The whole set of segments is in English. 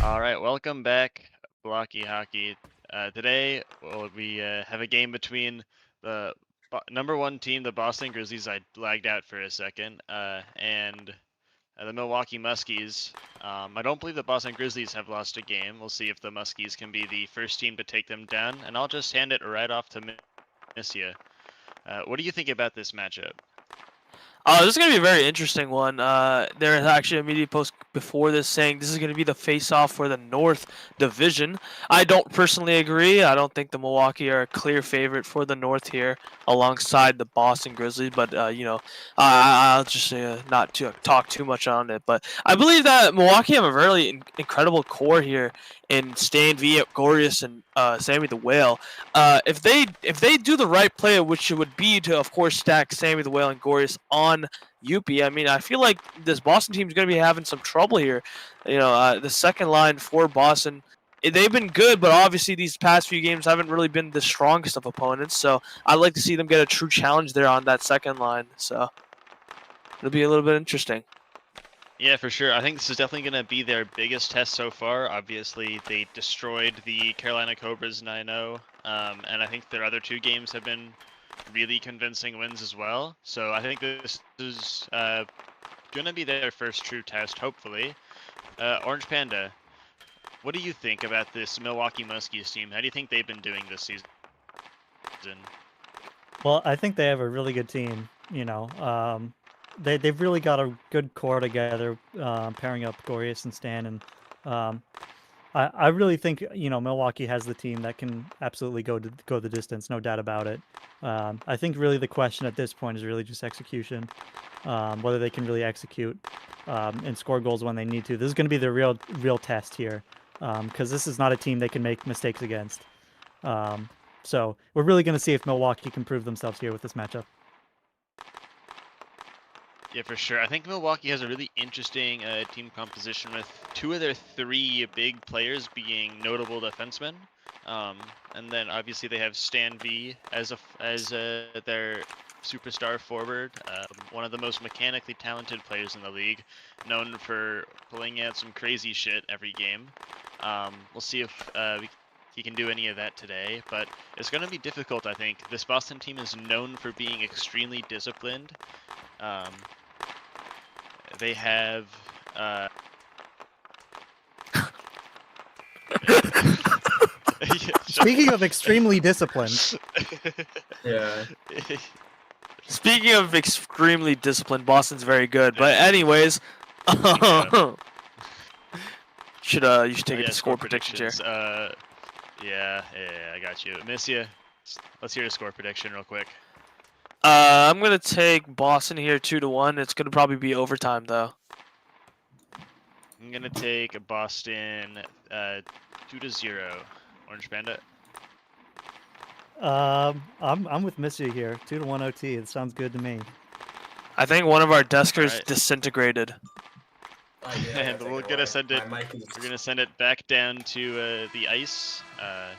All right, welcome back, Blockey Hockey. Today, we have a game between the #1 team, the Boston Grizzlies. I lagged out for a second, and the Milwaukee Muskies. I don't believe the Boston Grizzlies have lost a game. We'll see if the Muskies can be the first team to take them down, and I'll just hand it right off to Missia. What do you think about this matchup? This is going to be a very interesting one. There is actually a media post before this saying this is going to be the face-off for the North Division. I don't personally agree. I don't think the Milwaukee are a clear favorite for the North here alongside the Boston Grizzlies. But, I'll just not to talk too much on it. But I believe that Milwaukee have a really incredible core here in Stan V, Gorius, and Sammy the Whale. If they do the right play, which it would be to, of course, stack Sammy the Whale and Gorius on Youppi, I mean, I feel like this Boston team is going to be having some trouble here. The second line for Boston, they've been good, but obviously these past few games haven't really been the strongest of opponents. So I'd like to see them get a true challenge there on that second line. So it'll be a little bit interesting. Yeah, for sure. I think this is definitely going to be their biggest test so far. Obviously, they destroyed the Carolina Cobras 9-0, and I think their other two games have been really convincing wins as well. So I think this is going to be their first true test, hopefully. Orange Panda, what do you think about this Milwaukee Muskies team? How do you think they've been doing this season? Well, I think they have a really good team. They've really got a good core together, pairing up Gorius and Stan, and I really think Milwaukee has the team that can absolutely go the distance, no doubt about it. I think really the question at this point is really just execution, whether they can really execute and score goals when they need to. This is going to be the real test here, because this is not a team they can make mistakes against. So we're really going to see if Milwaukee can prove themselves here with this matchup. Yeah, for sure. I think Milwaukee has a really interesting team composition with two of their three big players being notable defensemen, and then obviously they have Stan V as their superstar forward, one of the most mechanically talented players in the league, known for pulling out some crazy shit every game. We'll see if he can do any of that today, but it's going to be difficult, I think. This Boston team is known for being extremely disciplined. They have Speaking of extremely disciplined. Yeah. Speaking of extremely disciplined, Boston's very good. But anyways, you should take it to score predictions here. Yeah, I got you. Missia, let's hear a score prediction real quick. I'm gonna take Boston here 2-1. It's gonna probably be overtime though. I'm gonna take Boston 2-0. Orange Panda. I'm with Missia here. 2-1 OT. It sounds good to me. I think one of our deskers disintegrated. And we're gonna send it. We're gonna send it back down to the ice. I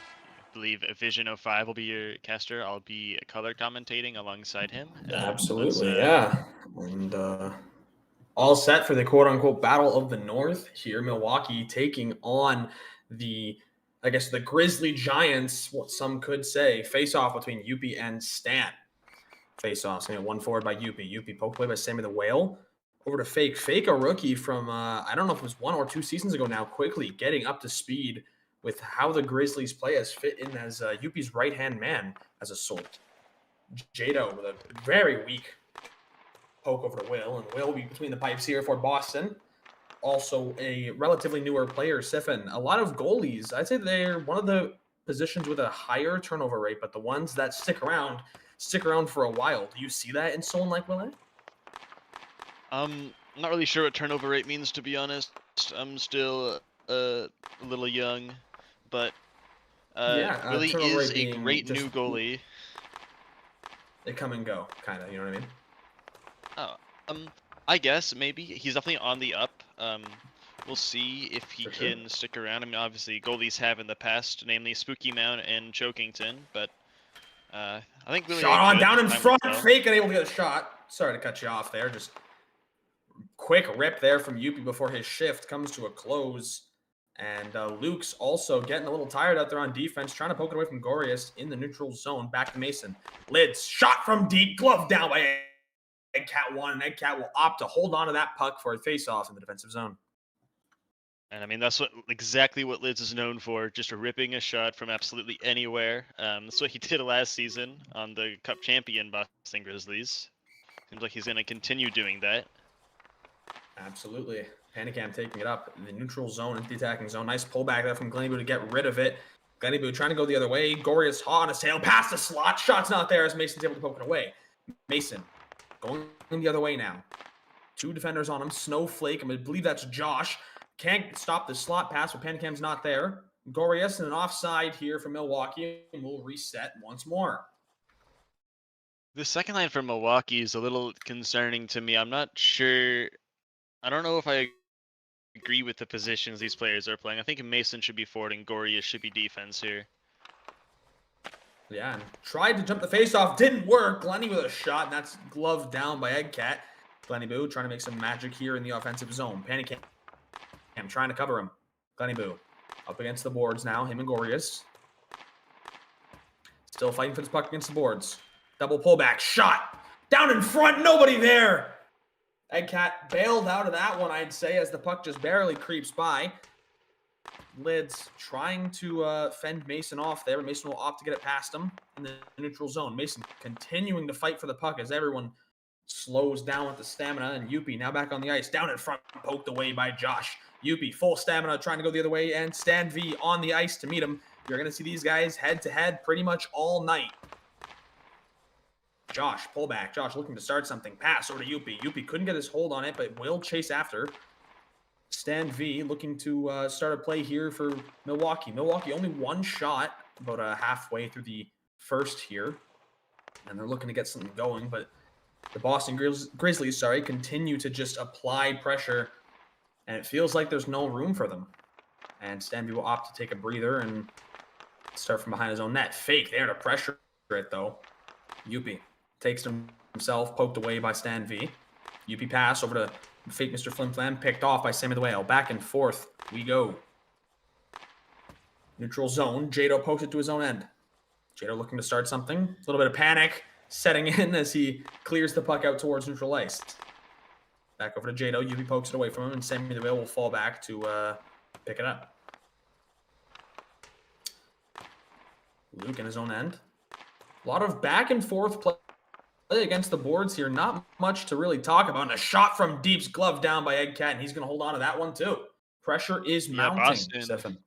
believe Vision 05 will be your caster. I'll be color commentating alongside him. Absolutely, yeah. And all set for the quote-unquote Battle of the North here. Milwaukee taking on the Grizzly Giants, what some could say, face-off between Youppi and Stan. Face-off, one forward by Youppi. Youppi poked away by Sammy the Whale. Over to Fake. Fake, a rookie from, I don't know if it was 1 or 2 seasons ago now, quickly getting up to speed with how the Grizzlies play, as fit in as Youppi's right-hand man as a sort. Jado with a very weak poke over to Will, and Will will be between the pipes here for Boston. Also a relatively newer player, Siffin. A lot of goalies. I'd say they're one of the positions with a higher turnover rate, but the ones that stick around for a while. Do you see that in someone like Will? I'm not really sure what turnover rate means, to be honest. I'm still a little young, but Willie is a great new goalie. They come and go, kind of. You know what I mean? Oh, I guess maybe he's definitely on the up. We'll see if he can stick around. I mean, obviously goalies have in the past, namely Spooky Mount and Chokington, but I think Willie shot on down in front, Fake and able to get a shot. Sorry to cut you off there. Just quick rip there from Youppi before his shift comes to a close. And Luke's also getting a little tired out there on defense, trying to poke it away from Gorius in the neutral zone. Back to Mason. Lids, shot from deep, glove down by Eggcat 1, and Eggcat will opt to hold on to that puck for a face-off in the defensive zone. And I mean, that's exactly what Lids is known for, just ripping a shot from absolutely anywhere. That's what he did last season on the Cup champion Boston Grizzlies. Seems like he's going to continue doing that. Absolutely. Panicam taking it up in the neutral zone into the attacking zone. Nice pullback there from Glennyboo to get rid of it. Glennyboo trying to go the other way. Gorius hot on his tail, past the slot. Shot's not there as Mason's able to poke it away. Mason going the other way now. 2 defenders on him. Snowflake, I believe that's Josh. Can't stop the slot pass, but Panicam's not there. Gorius and an offside here for Milwaukee, and we'll reset once more. The second line for Milwaukee is a little concerning to me. I'm not sure. I don't know if I agree with the positions these players are playing. I think Mason should be forward and Gorius should be defense here. Yeah, and tried to jump the face-off. Didn't work. Glenny with a shot, and that's gloved down by Eggcat. Glennyboo trying to make some magic here in the offensive zone. Panicam trying to cover him. Glennyboo up against the boards now. Him and Gorius. Still fighting for this puck against the boards. Double pullback. Shot. Down in front. Nobody there. Eggcat bailed out of that one, I'd say, as the puck just barely creeps by. Lids trying to fend Mason off there, but Mason will opt to get it past him in the neutral zone. Mason continuing to fight for the puck as everyone slows down with the stamina, and Youppi now back on the ice. Down in front, poked away by Josh. Youppi, full stamina, trying to go the other way, and Stan V on the ice to meet him. You're going to see these guys head-to-head pretty much all night. Josh, pull back. Josh looking to start something. Pass over to Youppi. Youppi couldn't get his hold on it, but will chase after. Stan V looking to start a play here for Milwaukee. Milwaukee only 1 shot, about halfway through the first here. And they're looking to get something going, but the Boston Grizzlies, continue to just apply pressure, and it feels like there's no room for them. And Stan V will opt to take a breather and start from behind his own net. Fake there to pressure it, though. Youppi takes himself, poked away by Stan V. Youppi pass over to fake Mr. Flimflam, picked off by Sammy the Whale. Back and forth we go. Neutral zone. Jado pokes it to his own end. Jado looking to start something. A little bit of panic setting in as he clears the puck out towards neutral ice. Back over to Jado. Youppi pokes it away from him, and Sammy the Whale will fall back to pick it up. Luke in his own end. A lot of back and forth play against the boards here. Not much to really talk about. And a shot from deep's glove down by Eggcat, and he's going to hold on to that one too. Pressure is mounting, Stefan.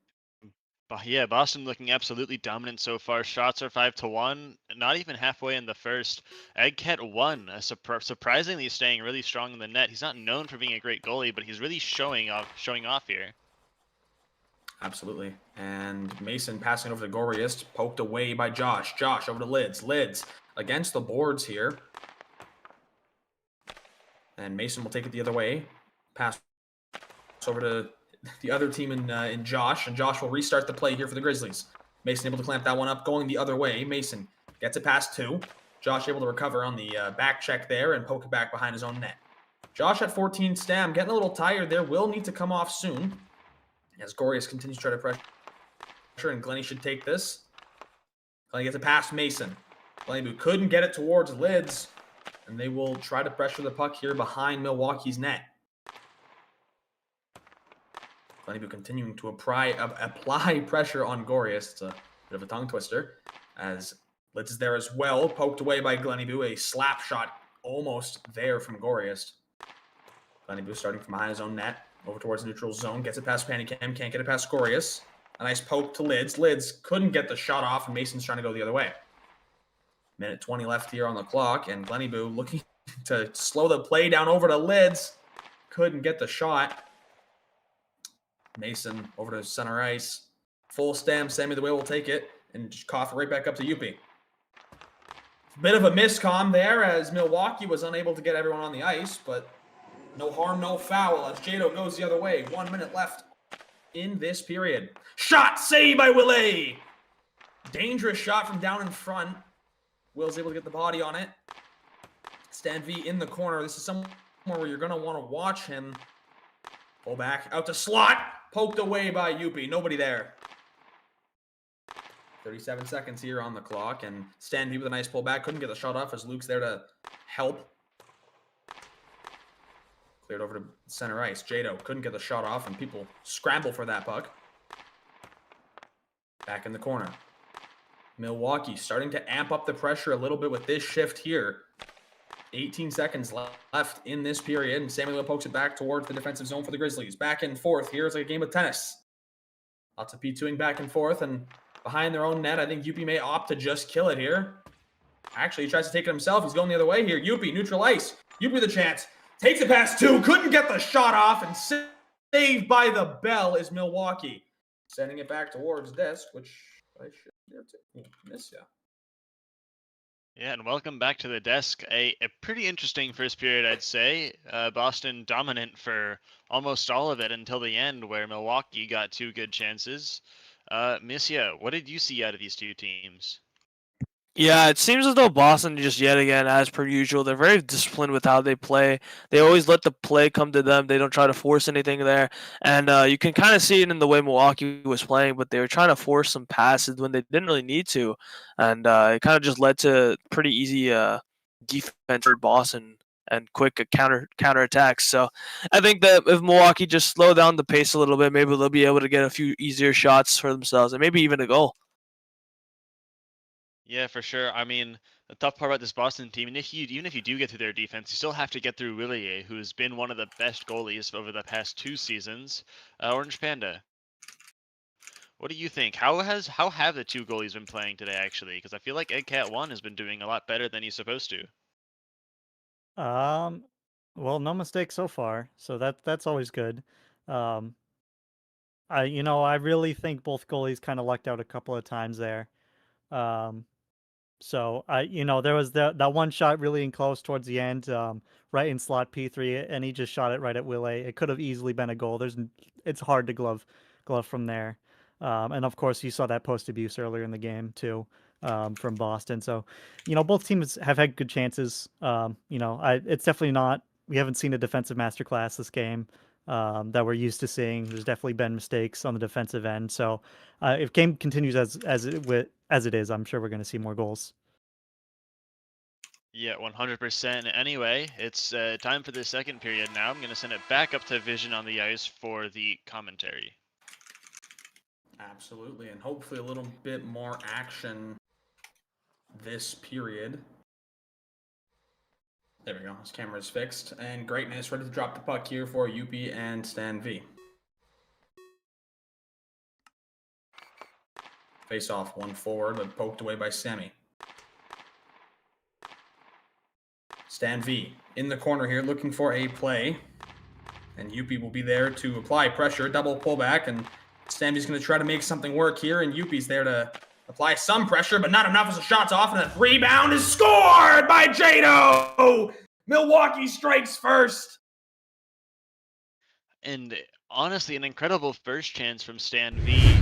Yeah, Boston looking absolutely dominant so far. Shots are 5-1. Not even halfway in the first. Eggcat 1, surprisingly staying really strong in the net. He's not known for being a great goalie, but he's really showing off here. Absolutely. And Mason passing over to Gorius, poked away by Josh. Josh over to Lids. Lids against the boards here. And Mason will take it the other way. Pass over to the other team in Josh. And Josh will restart the play here for the Grizzlies. Mason able to clamp that one up, going the other way. Mason gets it past 2. Josh able to recover on the back check there and poke it back behind his own net. Josh at 14 stam, getting a little tired there. Will need to come off soon. As Gorius continues to try to pressure, and Glenny should take this. Glenny gets it past Mason. Glennyboo couldn't get it towards Lids, and they will try to pressure the puck here behind Milwaukee's net. Glennyboo continuing to apply pressure on Gorius. It's a bit of a tongue twister, as Lids is there as well, poked away by Glennyboo. A slap shot almost there from Gorius. Glennyboo starting from behind his own net. Over towards the neutral zone. Gets it past Panicam. Can't get it past Gorius. A nice poke to Lids. Lids couldn't get the shot off, and Mason's trying to go the other way. Minute 20 left here on the clock, and Glennyboo looking to slow the play down over to Lids. Couldn't get the shot. Mason over to center ice. Full stam. Sammy the Whale will take it and just cough it right back up to Youppi. Bit of a miscomm there as Milwaukee was unable to get everyone on the ice, but no harm, no foul as Jado goes the other way. 1 minute left in this period. Shot saved by Willet. Dangerous shot from down in front. Will's able to get the body on it. Stan V in the corner. This is somewhere where you're going to want to watch him. Pull back out to slot. poked away by Youppi. Nobody there. 37 seconds here on the clock, and Stan V with a nice pullback. Couldn't get the shot off as Luke's there to help. Cleared over to center ice. Jado couldn't get the shot off, and people scramble for that puck. Back in the corner. Milwaukee starting to amp up the pressure a little bit with this shift here. 18 seconds left in this period, and Samuel pokes it back towards the defensive zone for the Grizzlies. Back and forth here. It's like a game of tennis. Lots of P2ing back and forth, and behind their own net, I think Youppi may opt to just kill it here. Actually, he tries to take it himself. He's going the other way here. Youppi, neutral ice. Youppi with a chance. Takes it past two. Couldn't get the shot off, and saved by the bell is Milwaukee. Sending it back towards Disc, which I should be able to miss, yeah. Yeah, and welcome back to the desk. A pretty interesting first period, I'd say. Boston dominant for almost all of it until the end, where Milwaukee got 2 good chances. Missia, what did you see out of these 2 teams? Yeah, it seems as though Boston just yet again, as per usual, they're very disciplined with how they play. They always let the play come to them. They don't try to force anything there. And you can kind of see it in the way Milwaukee was playing, but they were trying to force some passes when they didn't really need to. And it kind of just led to pretty easy defense for Boston and quick counter attacks. So I think that if Milwaukee just slow down the pace a little bit, maybe they'll be able to get a few easier shots for themselves and maybe even a goal. Yeah, for sure. I mean, the tough part about this Boston team, and even if you do get through their defense, you still have to get through Willier, who's been one of the best goalies over the past 2 seasons. Orange Panda, what do you think? How have the 2 goalies been playing today, actually? Because I feel like EggCat1 has been doing a lot better than he's supposed to. Well, no mistakes so far, so that's always good. I really think both goalies kind of lucked out a couple of times there. So there was that one shot really in close towards the end, right in slot P3, and he just shot it right at Willet. It could have easily been a goal. It's hard to glove from there. And of course, you saw that post abuse earlier in the game too, from Boston. So, both teams have had good chances. It's definitely not. We haven't seen a defensive masterclass this game that we're used to seeing. There's definitely been mistakes on the defensive end. So, if game continues as it is, I'm sure we're going to see more goals. Yeah, 100%. Anyway, it's time for the second period now. I'm going to send it back up to Vision on the ice for the commentary. Absolutely, and hopefully a little bit more action this period. There we go. His camera's fixed, and Greatness ready to drop the puck here for Youppi and Stan V. Face off, one forward, but poked away by Sammy. Stan V in the corner here, looking for a play, and Youppi will be there to apply pressure, double pullback, and Stan V's going to try to make something work here, and Youppi's there to apply some pressure, but not enough as the shot's off, and a rebound is scored by Jado! Milwaukee strikes first! And honestly, an incredible first chance from Stan V.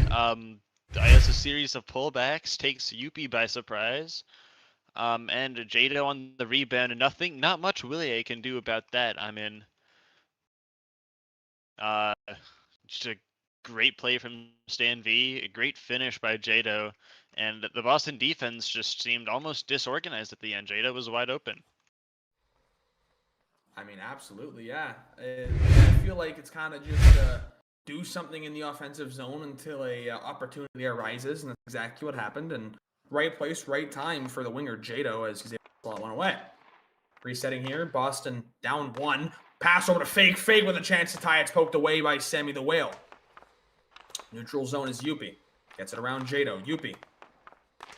As a series of pullbacks takes Youppi by surprise. And Jado on the rebound, and not much Willier can do about that. I mean, just a great play from Stan V, a great finish by Jado, and the Boston defense just seemed almost disorganized at the end. Jado was wide open. I mean, absolutely, yeah. I feel like it's kind of just do something in the offensive zone until a opportunity arises, and that's exactly what happened. And right place, right time for the winger Jado as he's able to slot one away. Resetting here, Boston down 1. Pass over to Fake. Fake with a chance to tie. It's poked away by Sammy the Whale. Neutral zone is Youppi. Gets it around Jado. Youppi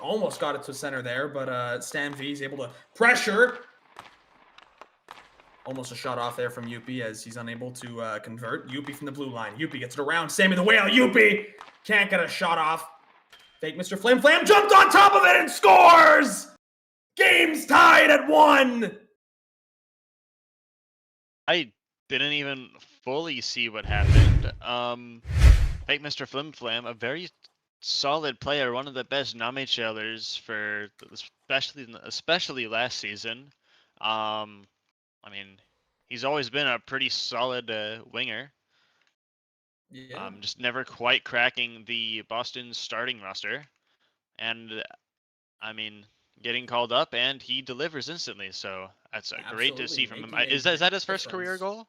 almost got it to center there, but Stan V is able to pressure. Almost a shot off there from Youppi as he's unable to convert. Youppi from the blue line. Youppi gets it around Sammy the Whale. Youppi can't get a shot off. Fake Mr. Flim Flam jumped on top of it and scores! Game's tied at 1! I didn't even fully see what happened. Fake Mr. Flim Flam, a very solid player, one of the best non-HLers for especially last season. I mean, he's always been a pretty solid winger. Yeah. Just never quite cracking the Boston starting roster. And I mean, getting called up and he delivers instantly. So that's great to Absolutely see from him. making a Is that his first career difference. goal?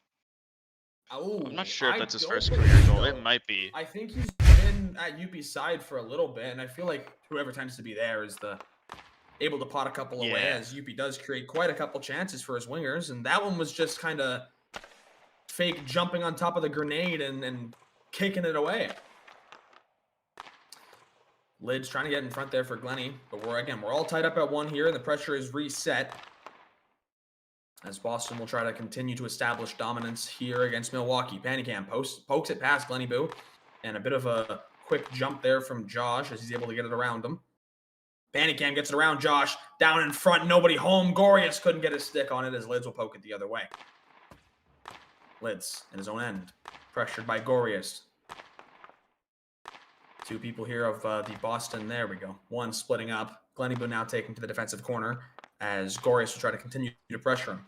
I'm not Oh, sure if I that's his don't first believe career goal. It so. might be. I think he's been at Youppi's side for a little bit, and I feel like whoever tends to be there is able to pot a couple away, Yeah. as Youppi does create quite a couple chances for his wingers, and that one was just kind of fake jumping on top of the grenade and kicking it away. Lid's trying to get in front there for Glenny, but we're all tied up at 1 here, and the pressure is reset, as Boston will try to continue to establish dominance here against Milwaukee. Panicam pokes it past Glenny Boo, and a bit of a quick jump there from Josh as he's able to get it around him. Panicam gets it around Josh, down in front, nobody home. Gorius couldn't get his stick on it as Lids will poke it the other way. Lids in his own end, pressured by Gorius. 2 people here of the Boston. There we go. 1 splitting up. Glenny Boo now taken to the defensive corner as Gorius will try to continue to pressure him.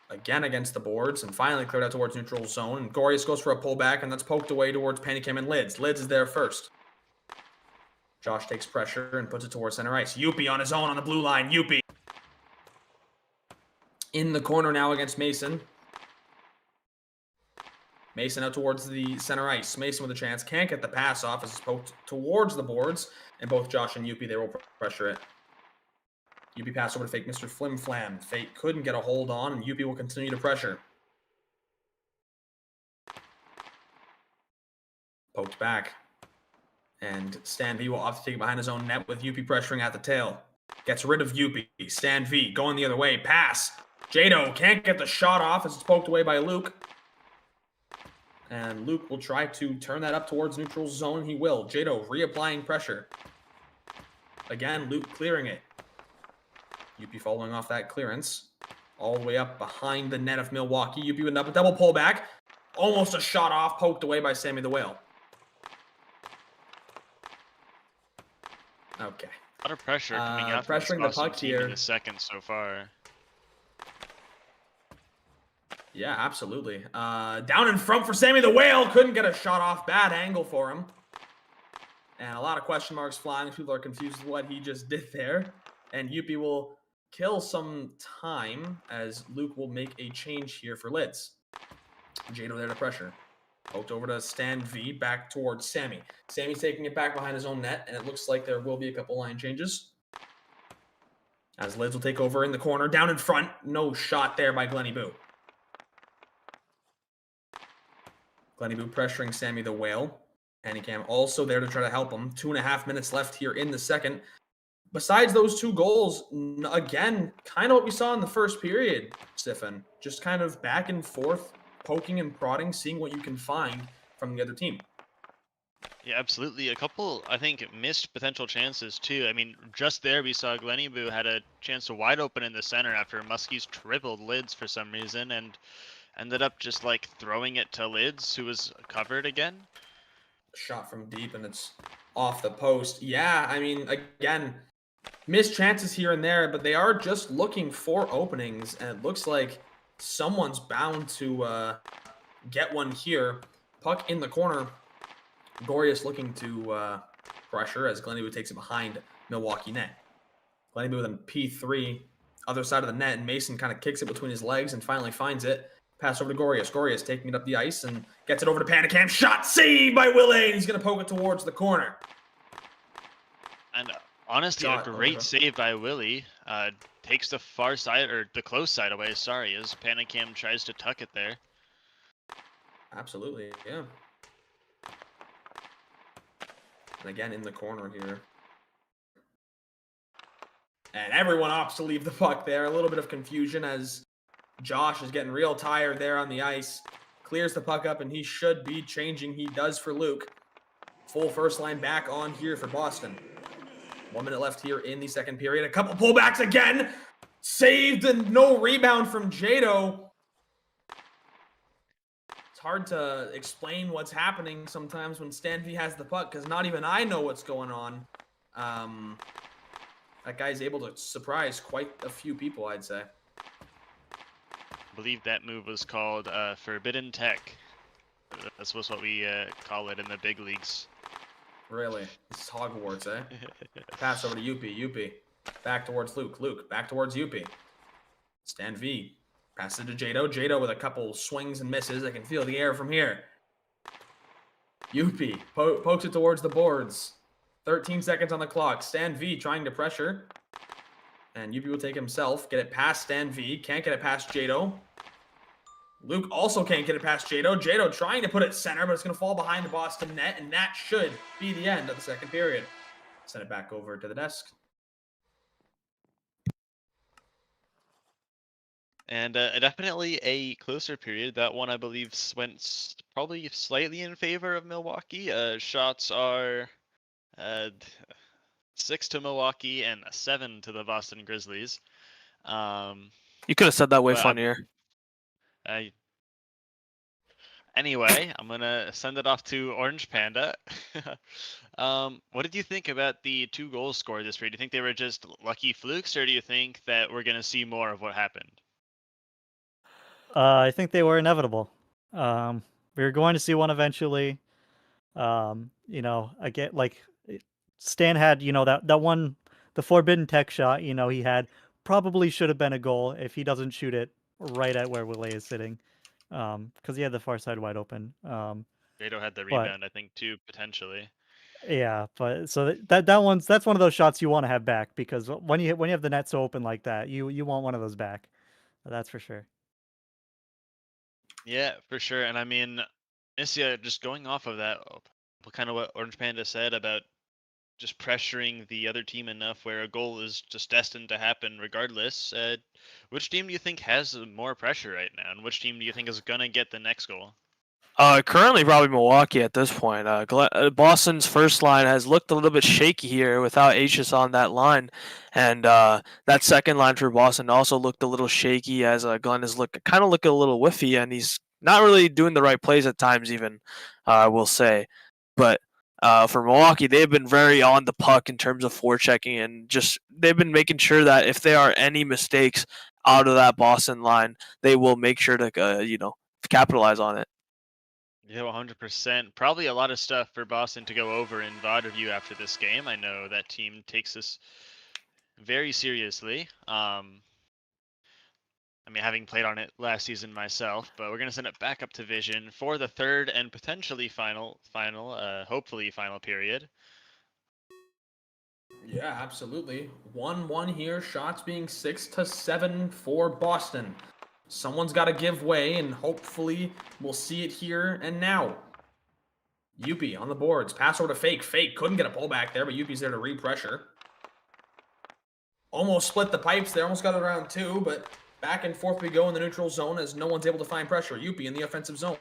Again against the boards and finally cleared out towards neutral zone. And Gorius goes for a pullback, and that's poked away towards Panicam and Lids. Lids is there first. Josh takes pressure and puts it towards center ice. Youppi on his own on the blue line. Youppi in the corner now against Mason. Mason out towards the center ice. Mason with a chance. Can't get the pass off as it's poked towards the boards. And both Josh and Youppi, they will pressure it. Youppi pass over to fake Mr. Flim Flam. Fake couldn't get a hold on, and Youppi will continue to pressure. Poked back. And Stan V will opt to take it behind his own net with Youppi pressuring at the tail. Gets rid of Youppi. Stan V going the other way. Pass. Jado can't get the shot off as it's poked away by Luke. And Luke will try to turn that up towards neutral zone. He will. Jado reapplying pressure. Again, Luke clearing it. Youppi following off that clearance. All the way up behind the net of Milwaukee. Youppi with a double pullback. Almost a shot off. Poked away by Sammy the Whale. Okay. A lot of pressure coming out pressuring from the this Boston puck team here. in the second so far. Yeah, absolutely. Down in front for Sammy the Whale. Couldn't get a shot off. Bad angle for him. And a lot of question marks flying. People are confused with what he just did there. And Youppi will kill some time as Luke will make a change here for Lids. Jado there to pressure. Poked over to Stan V, back towards Sammy. Sammy's taking it back behind his own net, and it looks like there will be a couple line changes. As Lids will take over in the corner, down in front. No shot there by Glenny Boo. Glenny Boo pressuring Sammy the Whale. Panicam also there to try to help him. 2.5 minutes left here in the second. Besides those 2 goals, again, kind of what we saw in the first period, Stefan. Just kind of back and forth, poking and prodding, seeing what you can find from the other team. Yeah, absolutely. A couple, I think, missed potential chances too. I mean, just there we saw Glenny Boo had a chance to wide open in the center after Muskie's tripled Lids for some reason and ended up just like throwing it to Lids, who was covered again. Shot from deep and it's off the post. Yeah, I mean, again, missed chances here and there, but they are just looking for openings, and it looks like someone's bound to get one here. Puck in the corner. Gorius looking to pressure as Glenny Boo takes it behind Milwaukee net. Glenny Boo with a P3, other side of the net, and Mason kind of kicks it between his legs and finally finds it. Pass over to Gorius. Gorius taking it up the ice and gets it over to Panicam. Shot saved by Will A. He's going to poke it towards the corner. And honestly, a great save by Willie. Takes the far side, or the close side away, sorry, as Panicam tries to tuck it there. Absolutely, yeah. And again, in the corner here. And everyone opts to leave the puck there. A little bit of confusion as Josh is getting real tired there on the ice. Clears the puck up, and he should be changing. He does for Luke. Full first line back on here for Boston. 1 minute left here in the second period. A couple pullbacks again. Saved and no rebound from Jado. It's hard to explain what's happening sometimes when Stan V has the puck, because not even I know what's going on. That guy's able to surprise quite a few people, I'd say. I believe that move was called Forbidden Tech. That's what we call it in the big leagues. Really? This is Hogwarts, eh? Pass over to Youppi. Youppi. Back towards Luke. Luke. Back towards Youppi. Stan V. Pass it to Jado. Jado with a couple swings and misses. I can feel the air from here. Youppi pokes it towards the boards. 13 seconds on the clock. Stan V trying to pressure. And Youppi will take himself. Get it past Stan V. Can't get it past Jado. Luke also can't get it past Jado. Jado trying to put it center, but it's going to fall behind the Boston net, and that should be the end of the second period. Send it back over to the desk. And definitely a closer period. That one, I believe, went probably slightly in favor of Milwaukee. Shots are 6 to Milwaukee and 7 to the Boston Grizzlies. You could have said that way But funnier. Anyway, I'm gonna send it off to Orange Panda. What did you think about the 2 goals scored this period? Do you think they were just lucky flukes, or do you think that we're gonna see more of what happened? I think they were inevitable. We were going to see one eventually. I get Stan had, that one, the forbidden tech shot, he had probably should have been a goal if he doesn't shoot it right at where Willet is sitting. Because he had the far side wide open. Jado had the rebound, I think, too, potentially. Yeah, but so that's one of those shots you want to have back, because when you have the net so open like that, you want one of those back. That's for sure. Yeah, for sure. And I mean, just going off of that, kind of what Orange Panda said about just pressuring the other team enough where a goal is just destined to happen regardless. Which team do you think has more pressure right now, and which team do you think is gonna get the next goal? Currently probably Milwaukee at this point. Boston's first line has looked a little bit shaky here without Aegis on that line, and that second line for Boston also looked a little shaky as Glenn is kind of looking a little whiffy, and he's not really doing the right plays at times even, I will say. But for Milwaukee, they've been very on the puck in terms of forechecking, and just they've been making sure that if there are any mistakes out of that Boston line, they will make sure to capitalize on it. Yeah, 100%. Probably a lot of stuff for Boston to go over in VOD review after this game. I know that team takes this very seriously. I mean, having played on it last season myself, but we're going to send it back up to Vision for the third and potentially hopefully final period. Yeah, absolutely. 1-1 here. Shots being 6-7 for Boston. Someone's got to give way, and hopefully we'll see it here and now. Youppi on the boards. Pass over to Fake. Fake couldn't get a pullback there, but Youppi's there to repressure. Almost split the pipes there. Almost got it around 2, but back and forth we go in the neutral zone as no one's able to find pressure. Youppi in the offensive zone.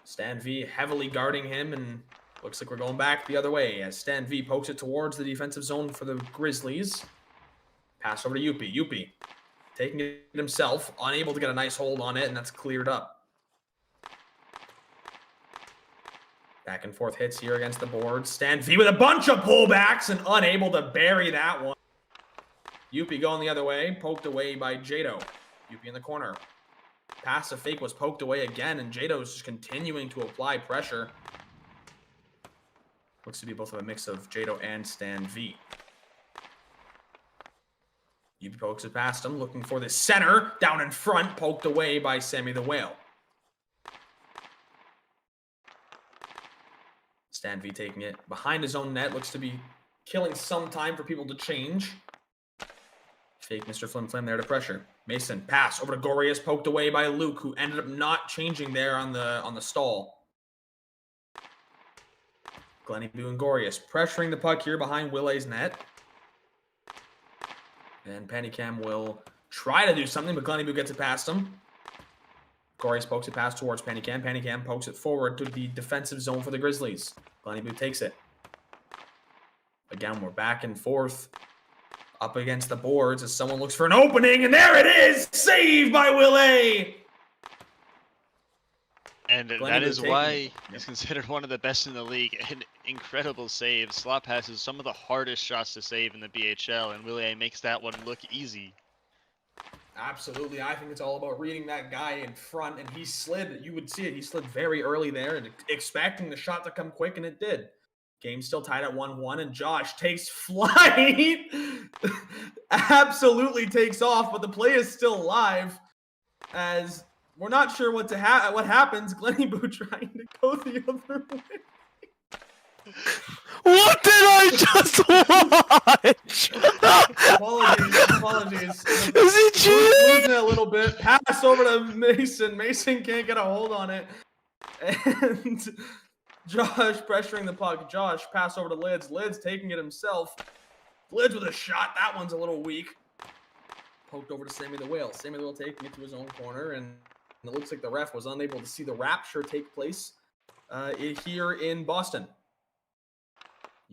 Stan V heavily guarding him, and looks like we're going back the other way as Stan V pokes it towards the defensive zone for the Grizzlies. Pass over to Youppi. Youppi taking it himself, unable to get a nice hold on it, and that's cleared up. Back and forth hits here against the board. Stan V with a bunch of pullbacks and unable to bury that one. Youppi going the other way, poked away by Jado. Youppi in the corner. Pass to Fake was poked away again, and Jado's just continuing to apply pressure. Looks to be both of a mix of Jado and Stan V. Youppi pokes it past him, looking for the center. Down in front, poked away by Sammy the Whale. Stan V taking it behind his own net. Looks to be killing some time for people to change. Fake Mr. Flim Flam there to pressure. Mason, pass over to Gorius, poked away by Luke, who ended up not changing there on the stall. Glenny Boo and Gorius pressuring the puck here behind Willet's net. And Panicam will try to do something, but Glenny Boo gets it past him. Gorius pokes it past towards Panicam. Panicam pokes it forward to the defensive zone for the Grizzlies. Glenny Boo takes it. Again, we're back and forth up against the boards as someone looks for an opening, and there it is! Saved by Willet! And that is why he's considered one of the best in the league. An incredible save. Slot passes some of the hardest shots to save in the BHL, and Willet makes that one look easy. Absolutely. I think it's all about reading that guy in front, and he slid. You would see it. He slid very early there and expecting the shot to come quick, and it did. Game still tied at 1-1, and Josh takes flight. Absolutely takes off, but the play is still live as we're not sure what happens. Glenny Boo trying to go the other way. What did I just watch? Apologies. Is he cheating? Losing it a little bit. Pass over to Mason. Mason can't get a hold on it. And Josh pressuring the puck. Josh pass over to Lids. Lids taking it himself. Lids with a shot. That one's a little weak. Poked over to Sammy the Whale. Sammy the Whale taking it to his own corner. And it looks like the ref was unable to see the rapture take place here in Boston.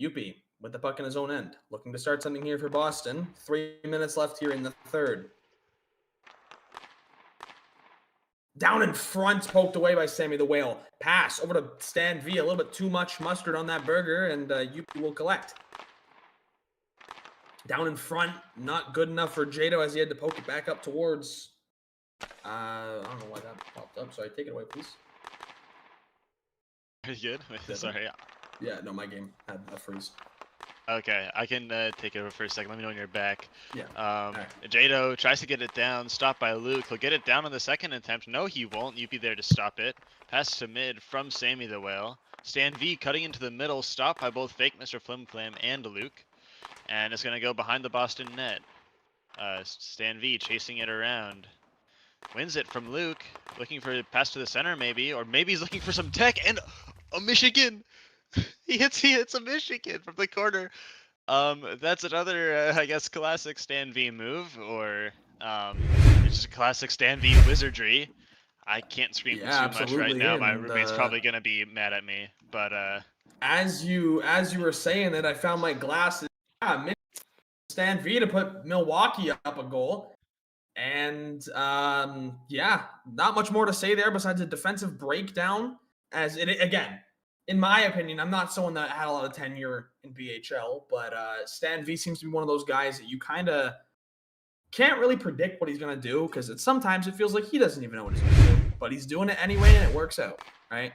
Youppi with the puck in his own end. Looking to start something here for Boston. 3 minutes left here in the third. Down in front, poked away by Sammy the Whale. Pass over to Stan V. A little bit too much mustard on that burger, and Youppi will collect. Down in front, not good enough for Jado as he had to poke it back up towards... I don't know why that popped up. Sorry, take it away, please. Are you good? Sorry. Yeah, no, my game had a freeze. Okay, I can take it over for a second. Let me know when you're back. Yeah. Right. Jado tries to get it down, stopped by Luke. He'll get it down on the second attempt. No, he won't. Youppi there to stop it. Pass to mid from Sammy the Whale. Stan V cutting into the middle, stopped by both fake Mr. Flim Flam and Luke. And it's going to go behind the Boston net. Stan V chasing it around. Wins it from Luke. Looking for a pass to the center maybe. Or maybe he's looking for some tech and a Michigan. He hits a Michigan from the corner. That's another, I guess, classic Stan V move, or it's just a classic Stan V wizardry. I can't scream too much right now. My roommate's probably gonna be mad at me. But as you were saying that, I found my glasses. Yeah, Stan V to put Milwaukee up a goal, and yeah, not much more to say there besides a defensive breakdown. As it again. In my opinion, I'm not someone that had a lot of tenure in BHL, but Stan V seems to be one of those guys that you kind of can't really predict what he's going to do because sometimes it feels like he doesn't even know what he's going to do, but he's doing it anyway and it works out, right?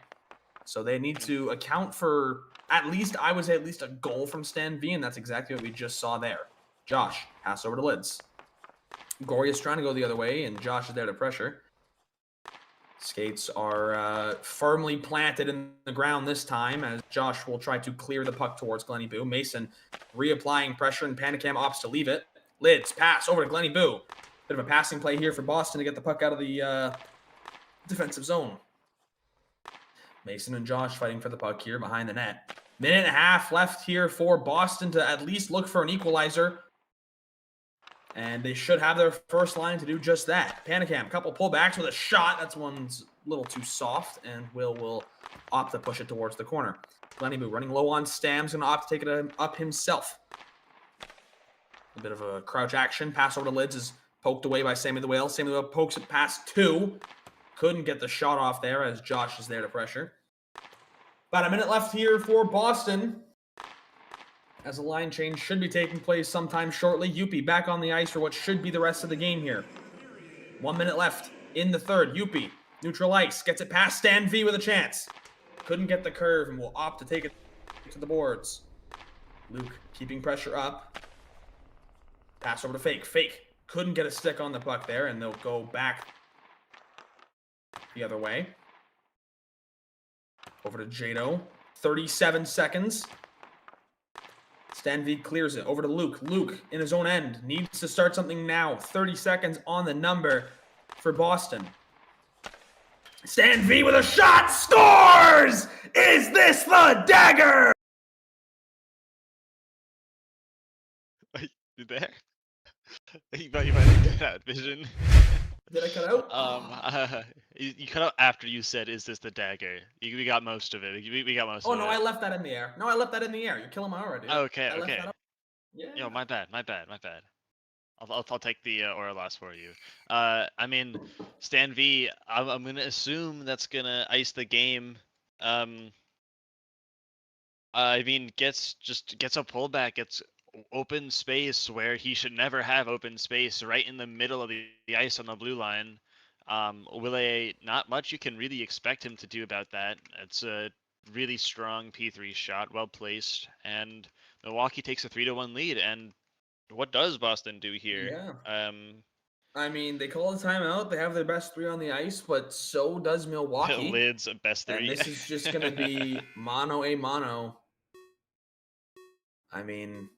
So they need to account for at least, I would say, at least a goal from Stan V, and that's exactly what we just saw there. Josh, pass over to Lids. Goria's trying to go the other way, and Josh is there to pressure. Skates are firmly planted in the ground this time as Josh will try to clear the puck towards Glenny Boo. Mason reapplying pressure and Panicam opts to leave it. Lids pass over to Glenny Boo. Bit of a passing play here for Boston to get the puck out of the defensive zone. Mason and Josh fighting for the puck here behind the net. Minute and a half left here for Boston to at least look for an equalizer. And they should have their first line to do just that. Panicam, couple pullbacks with a shot. That's one's a little too soft, and will opt to push it towards the corner. Glenny Boo running low on Stam's going to opt to take it up himself. A bit of a crouch action. Pass over to Lids is poked away by Sammy the Whale. Sammy the Whale pokes it past two. Couldn't get the shot off there as Josh is there to pressure. About a minute left here for Boston, as a line change should be taking place sometime shortly. Youppi back on the ice for what should be the rest of the game here. 1 minute left in the third. Youppi, neutral ice, gets it past Stan V with a chance. Couldn't get the curve and will opt to take it to the boards. Luke keeping pressure up. Pass over to Fake. Fake couldn't get a stick on the puck there, and they'll go back the other way. Over to Jado. 37 seconds. Stan V clears it over to Luke. Luke in his own end needs to start something now. 30 seconds on the number for Boston. Stan V with a shot, scores! Is this the dagger? You there? You might have cut out vision. Did I cut out? You cut out after you said, "Is this the dagger?" We got most of it. We got most of it. Oh no, I left that in the air. No, I left that in the air. You're killing my aura, dude. Okay, I okay. Yeah. Yo, my bad. I'll take the aura loss for you. I mean, Stan V. I'm gonna assume that's gonna ice the game. I mean, gets a pullback, gets open space where he should never have open space, right in the middle of the ice on the blue line. Not much you can really expect him to do about that. It's a really strong P3 shot, well placed, and Milwaukee takes a 3-1 lead. And what does Boston do here? Yeah. I mean, they call the timeout. They have their best 3 on the ice, but so does Milwaukee. Lid's best 3. And this is just going to be mano a mano. I mean,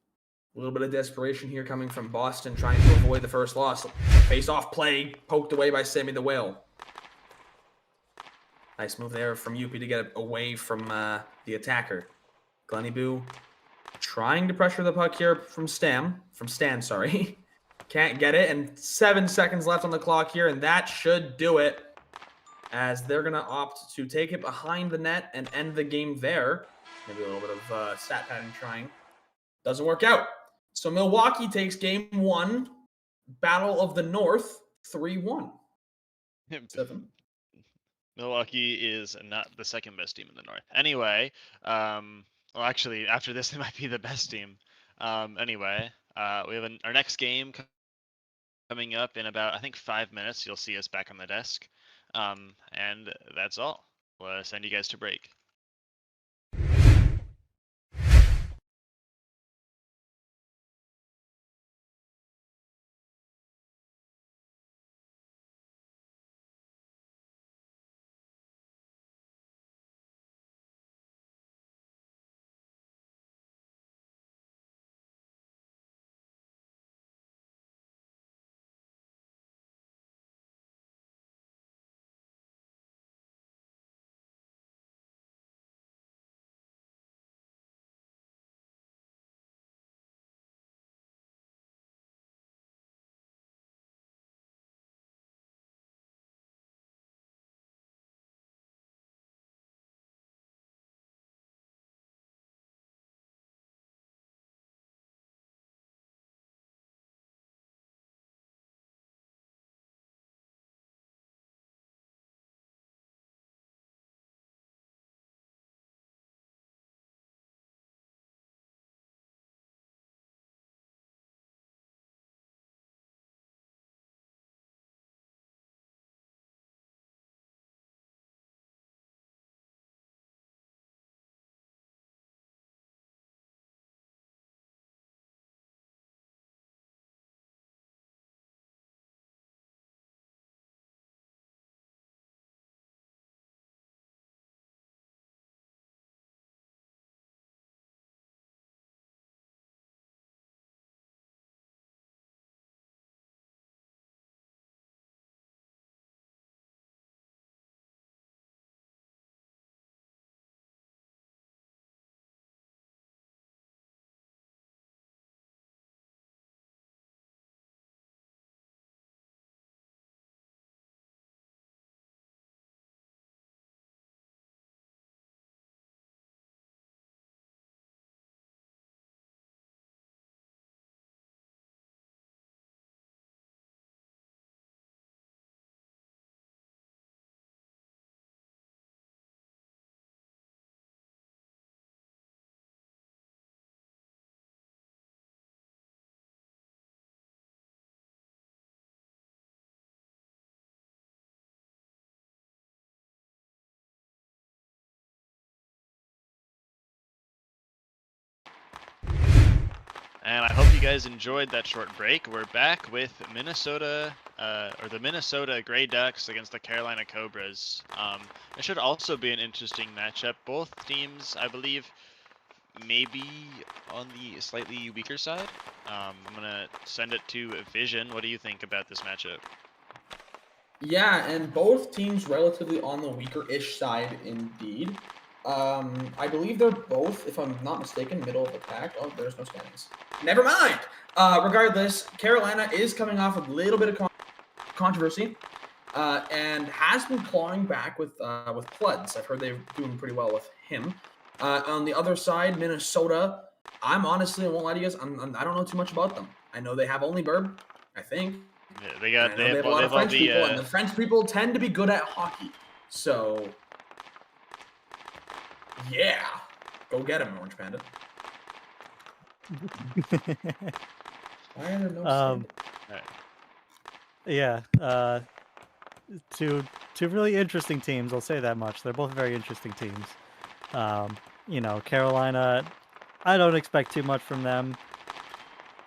a little bit of desperation here coming from Boston, trying to avoid the first loss. Face-off play, poked away by Sammy the Whale. Nice move there from Youppi to get away from the attacker. Glenny trying to pressure the puck here from Stan, sorry. Can't get it, and 7 seconds left on the clock here, and that should do it, as they're going to opt to take it behind the net and end the game there. Maybe a little bit of stat pattern trying. Doesn't work out. So Milwaukee takes game 1, Battle of the North, 3-1. 7. Milwaukee is not the second best team in the North. Anyway, well, actually, after this, they might be the best team. Anyway, we have our next game coming up in about, I think, 5 minutes. You'll see us back on the desk. And that's all. We'll send you guys to break. And I hope you guys enjoyed that short break. We're back with Minnesota, or the Minnesota Grey Ducks against the Carolina Cobras. It should also be an interesting matchup. Both teams, I believe, maybe on the slightly weaker side. I'm gonna send it to Vision. What do you think about this matchup? Yeah, and both teams relatively on the weaker-ish side indeed. I believe they're both, if I'm not mistaken, middle of the pack. Oh, there's no standings. Never mind. Regardless, Carolina is coming off a little bit of controversy, and has been clawing back with Pleds. I've heard they're doing pretty well with him. On the other side, Minnesota. I won't lie to you guys. I don't know too much about them. I know they have only Burb, I think. Yeah, they have a lot of French people, and the French people tend to be good at hockey. So, yeah, go get him, Orange Panda. Why are there no Um, standings? yeah. Two really interesting teams. I'll say that much. They're both very interesting teams. Carolina, I don't expect too much from them.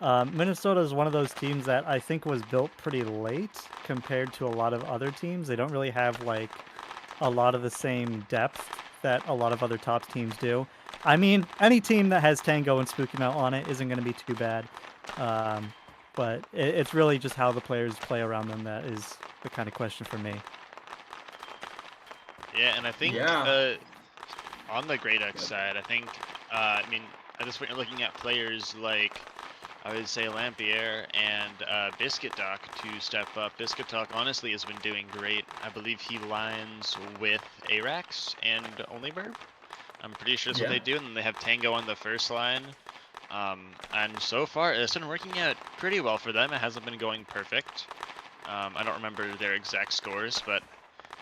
Minnesota is one of those teams that I think was built pretty late compared to a lot of other teams. They don't really have like a lot of the same depth that a lot of other top teams do. I mean, any team that has Tango and Spooky Mount on it isn't going to be too bad. But it's really just how the players play around them that is the kind of question for me. Yeah, and I think Yeah. on the Grey Ducks side, I think, I mean, at this point you're looking at players like, I would say Lampier and Biscuit Doc to step up. Biscuit Doc honestly has been doing great. I believe he lines with Arax and OnlyBurb. I'm pretty sure that's what they do, and then they have Tango on the first line. And so far, it's been working out pretty well for them. It hasn't been going perfect. I don't remember their exact scores, but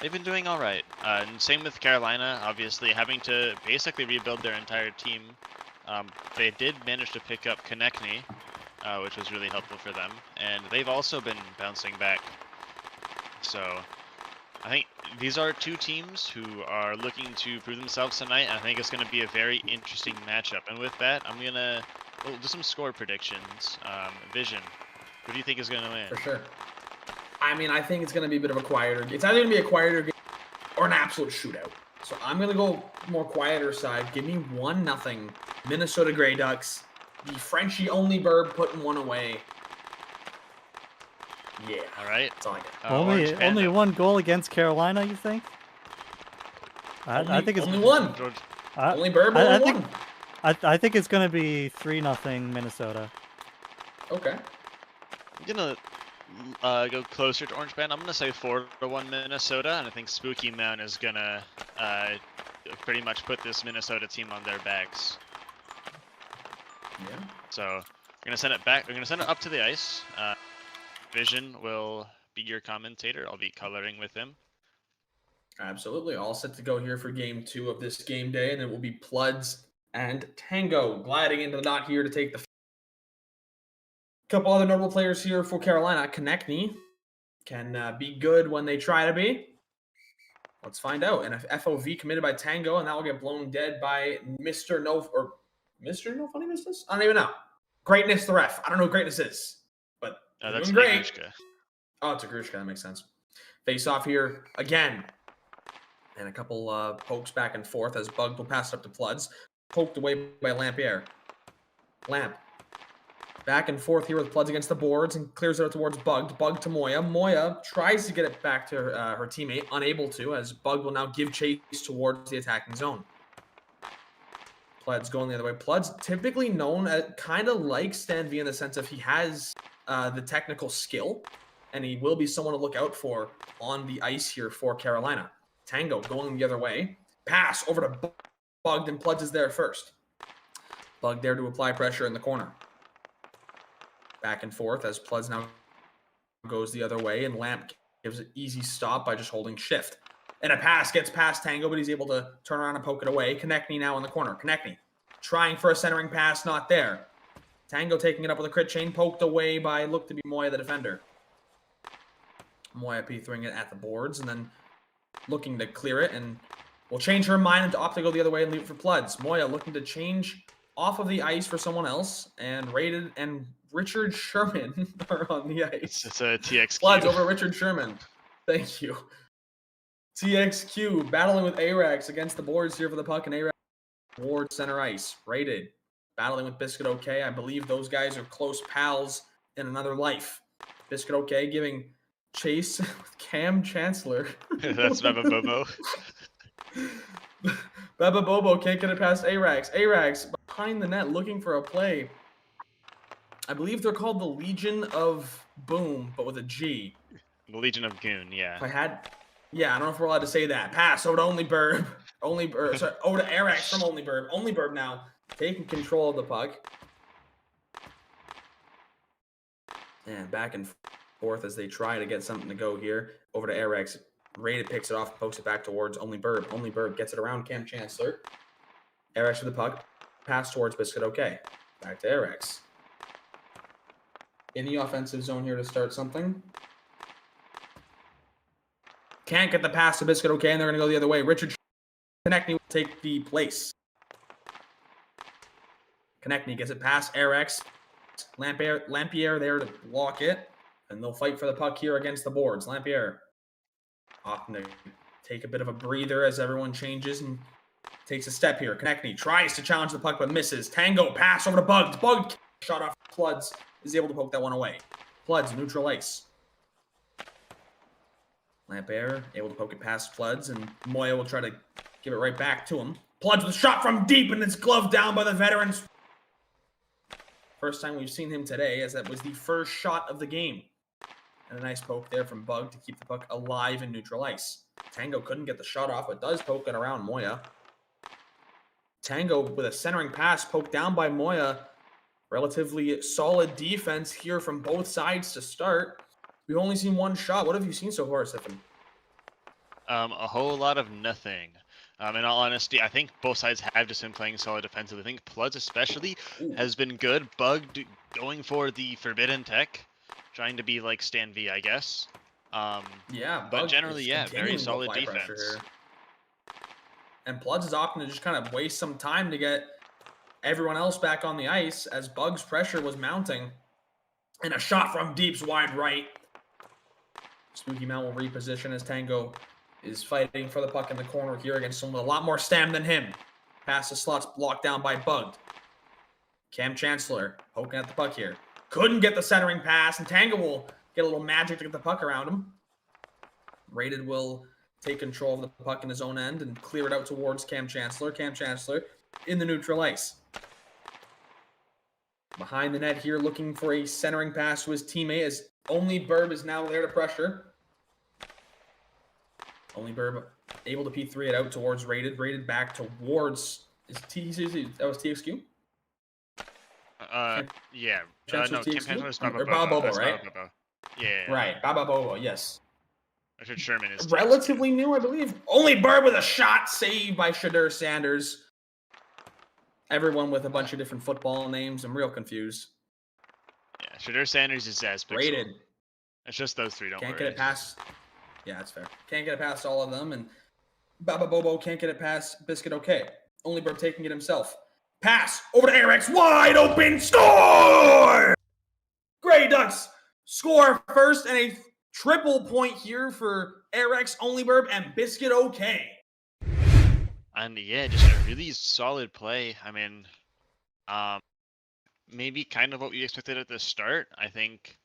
they've been doing all right. And same with Carolina, obviously having to basically rebuild their entire team. They did manage to pick up Konechny, which was really helpful for them, and they've also been bouncing back. So I think these are two teams who are looking to prove themselves tonight. I think it's going to be a very interesting matchup. And with that, I'm going to do some score predictions. Vision, who do you think is going to win? For sure. I mean, I think it's going to be a bit of a quieter game. It's either going to be a quieter game or an absolute shootout. So I'm going to go more quieter side. Give me 1-0 Minnesota Grey Ducks. The Frenchie OnlyBurb putting one away. Yeah. All right. That's all I get. Only one goal against Carolina, you think? I think it's only one. OnlyBurb only one. I think it's going to be 3-0 Minnesota. Okay. I'm going to go closer to Orange Band. I'm going to say 4-1 Minnesota, and I think Spooky Mountain is going to pretty much put this Minnesota team on their backs. Yeah. So we're going to send it back. We're going to send it up to the ice. Vision will be your commentator. I'll be coloring with him. Absolutely. All set to go here for game 2 of this game day, and it will be Pluds and Tango gliding into the dot here to take the couple other notable players here for Carolina. Konechny can be good when they try to be. Let's find out. And if FOV committed by Tango, and that will get blown dead by Mr. No Funny Business? I don't even know. Greatness the ref. I don't know what greatness is, but That's doing great. Igrushka. Oh, it's a Grushka. That makes sense. Face off here again. And a couple pokes back and forth as Bug will pass it up to Pluds. Poked away by Lampier. Lamp. Back and forth here with Pluds against the boards and clears it out towards Bug. Bug to Moya. Moya tries to get it back to her teammate. Unable to, as Bug will now give chase towards the attacking zone. Pluds going the other way. Pluds typically known as kind of like Stan V in the sense of he has the technical skill, and he will be someone to look out for on the ice here for Carolina. Tango going the other way. Pass over to Bug, and Pluds is there first. Bug there to apply pressure in the corner. Back and forth as Pluds now goes the other way, and Lamp gives an easy stop by just holding shift. And a pass gets past Tango, but he's able to turn around and poke it away. Konechny now in the corner. Konechny trying for a centering pass, not there. Tango taking it up with a crit chain, poked away by, looked to be Moya, the defender. Moya throwing it at the boards, and then looking to clear it, and will change her mind and opt to go the other way and leave it for Pluds. Moya looking to change off of the ice for someone else, and Rated and Richard Sherman are on the ice. It's a TXQ. Pluds over Richard Sherman. Thank you. TXQ battling with Arax against the boards here for the puck, and Arax towards center ice. Rated battling with Biscuit OK. I believe those guys are close pals in another life. Biscuit OK giving chase with Cam Chancellor. That's Baba Bobo. Baba Bobo can't get it past Arax. Arax behind the net looking for a play. I believe they're called the Legion of Boom, but with a G. The Legion of Goon, yeah. If I had... Yeah, I don't know if we're allowed to say that. Pass over to OnlyBurb. Over to Arax from OnlyBurb. OnlyBurb now taking control of the puck. And back and forth as they try to get something to go here. Over to Arax. Rated picks it off and pokes it back towards OnlyBurb. OnlyBurb gets it around Cam Chancellor. Arax with the puck. Pass towards Biscuit OK. Back to Eriks. In the offensive zone here to start something. Can't get the pass to Biscuit. Okay, and they're going to go the other way. Richard Konechny will take the place. Konechny gets it past Eriks. Lampierre there to block it. And they'll fight for the puck here against the boards. Lampierre opting to take a bit of a breather as everyone changes and takes a step here. Konechny tries to challenge the puck but misses. Tango pass over to Bugged. Bugged shot off Floods. Is able to poke that one away. Floods neutral ice. Lampierre able to poke it past Floods, and Moya will try to give it right back to him. Floods with a shot from deep, and it's gloved down by the veterans. First time we've seen him today, as that was the first shot of the game. And a nice poke there from Bug to keep the puck alive in neutral ice. Tango couldn't get the shot off, but does poke it around Moya. Tango with a centering pass poked down by Moya. Relatively solid defense here from both sides to start. We've only seen one shot. What have you seen so far, Stefan? A whole lot of nothing. In all honesty, I think both sides have just been playing solid defensively. I think Pludz especially has been good. Bugged going for the forbidden tech, trying to be like Stan V, I guess. Yeah, but generally, yeah, very solid defense. And Pludz is opting to just kind of waste some time to get everyone else back on the ice as Bug's pressure was mounting. And a shot from deep's wide right. Spooky Mount will reposition as Tango is fighting for the puck in the corner here against someone with a lot more stam than him. Pass the slots blocked down by Bugged. Cam Chancellor poking at the puck here. Couldn't get the centering pass, and Tango will get a little magic to get the puck around him. Rated will take control of the puck in his own end and clear it out towards Cam Chancellor. Cam Chancellor in the neutral ice. Behind the net here, looking for a centering pass to his teammate as ohLuvv is now there to pressure. ohLuvv able to P3 it out towards Rated. Rated back towards... that was TXQ? Yeah. No, Chancellor is Baba Bobo, right? Yeah. Right, Baba Bobo, yes. Richard Sherman is relatively new, I believe. ohLuvv with a shot saved by Shadur Sanders. Everyone with a bunch of different football names. I'm real confused. Yeah, Shadur Sanders is Pixel. Rated. It's just those three, don't Can't worry. get it past. Yeah, that's fair. Can't get it past all of them. And Baba Bobo can't get it past Biscuit Okay. ohLuvv taking it himself. Pass over to Eriks. Wide open. Score! Grey Ducks score first, and a triple point here for Eriks, ohLuvv, and Biscuit Okay. And yeah, just a really solid play. I mean, maybe kind of what we expected at the start. I think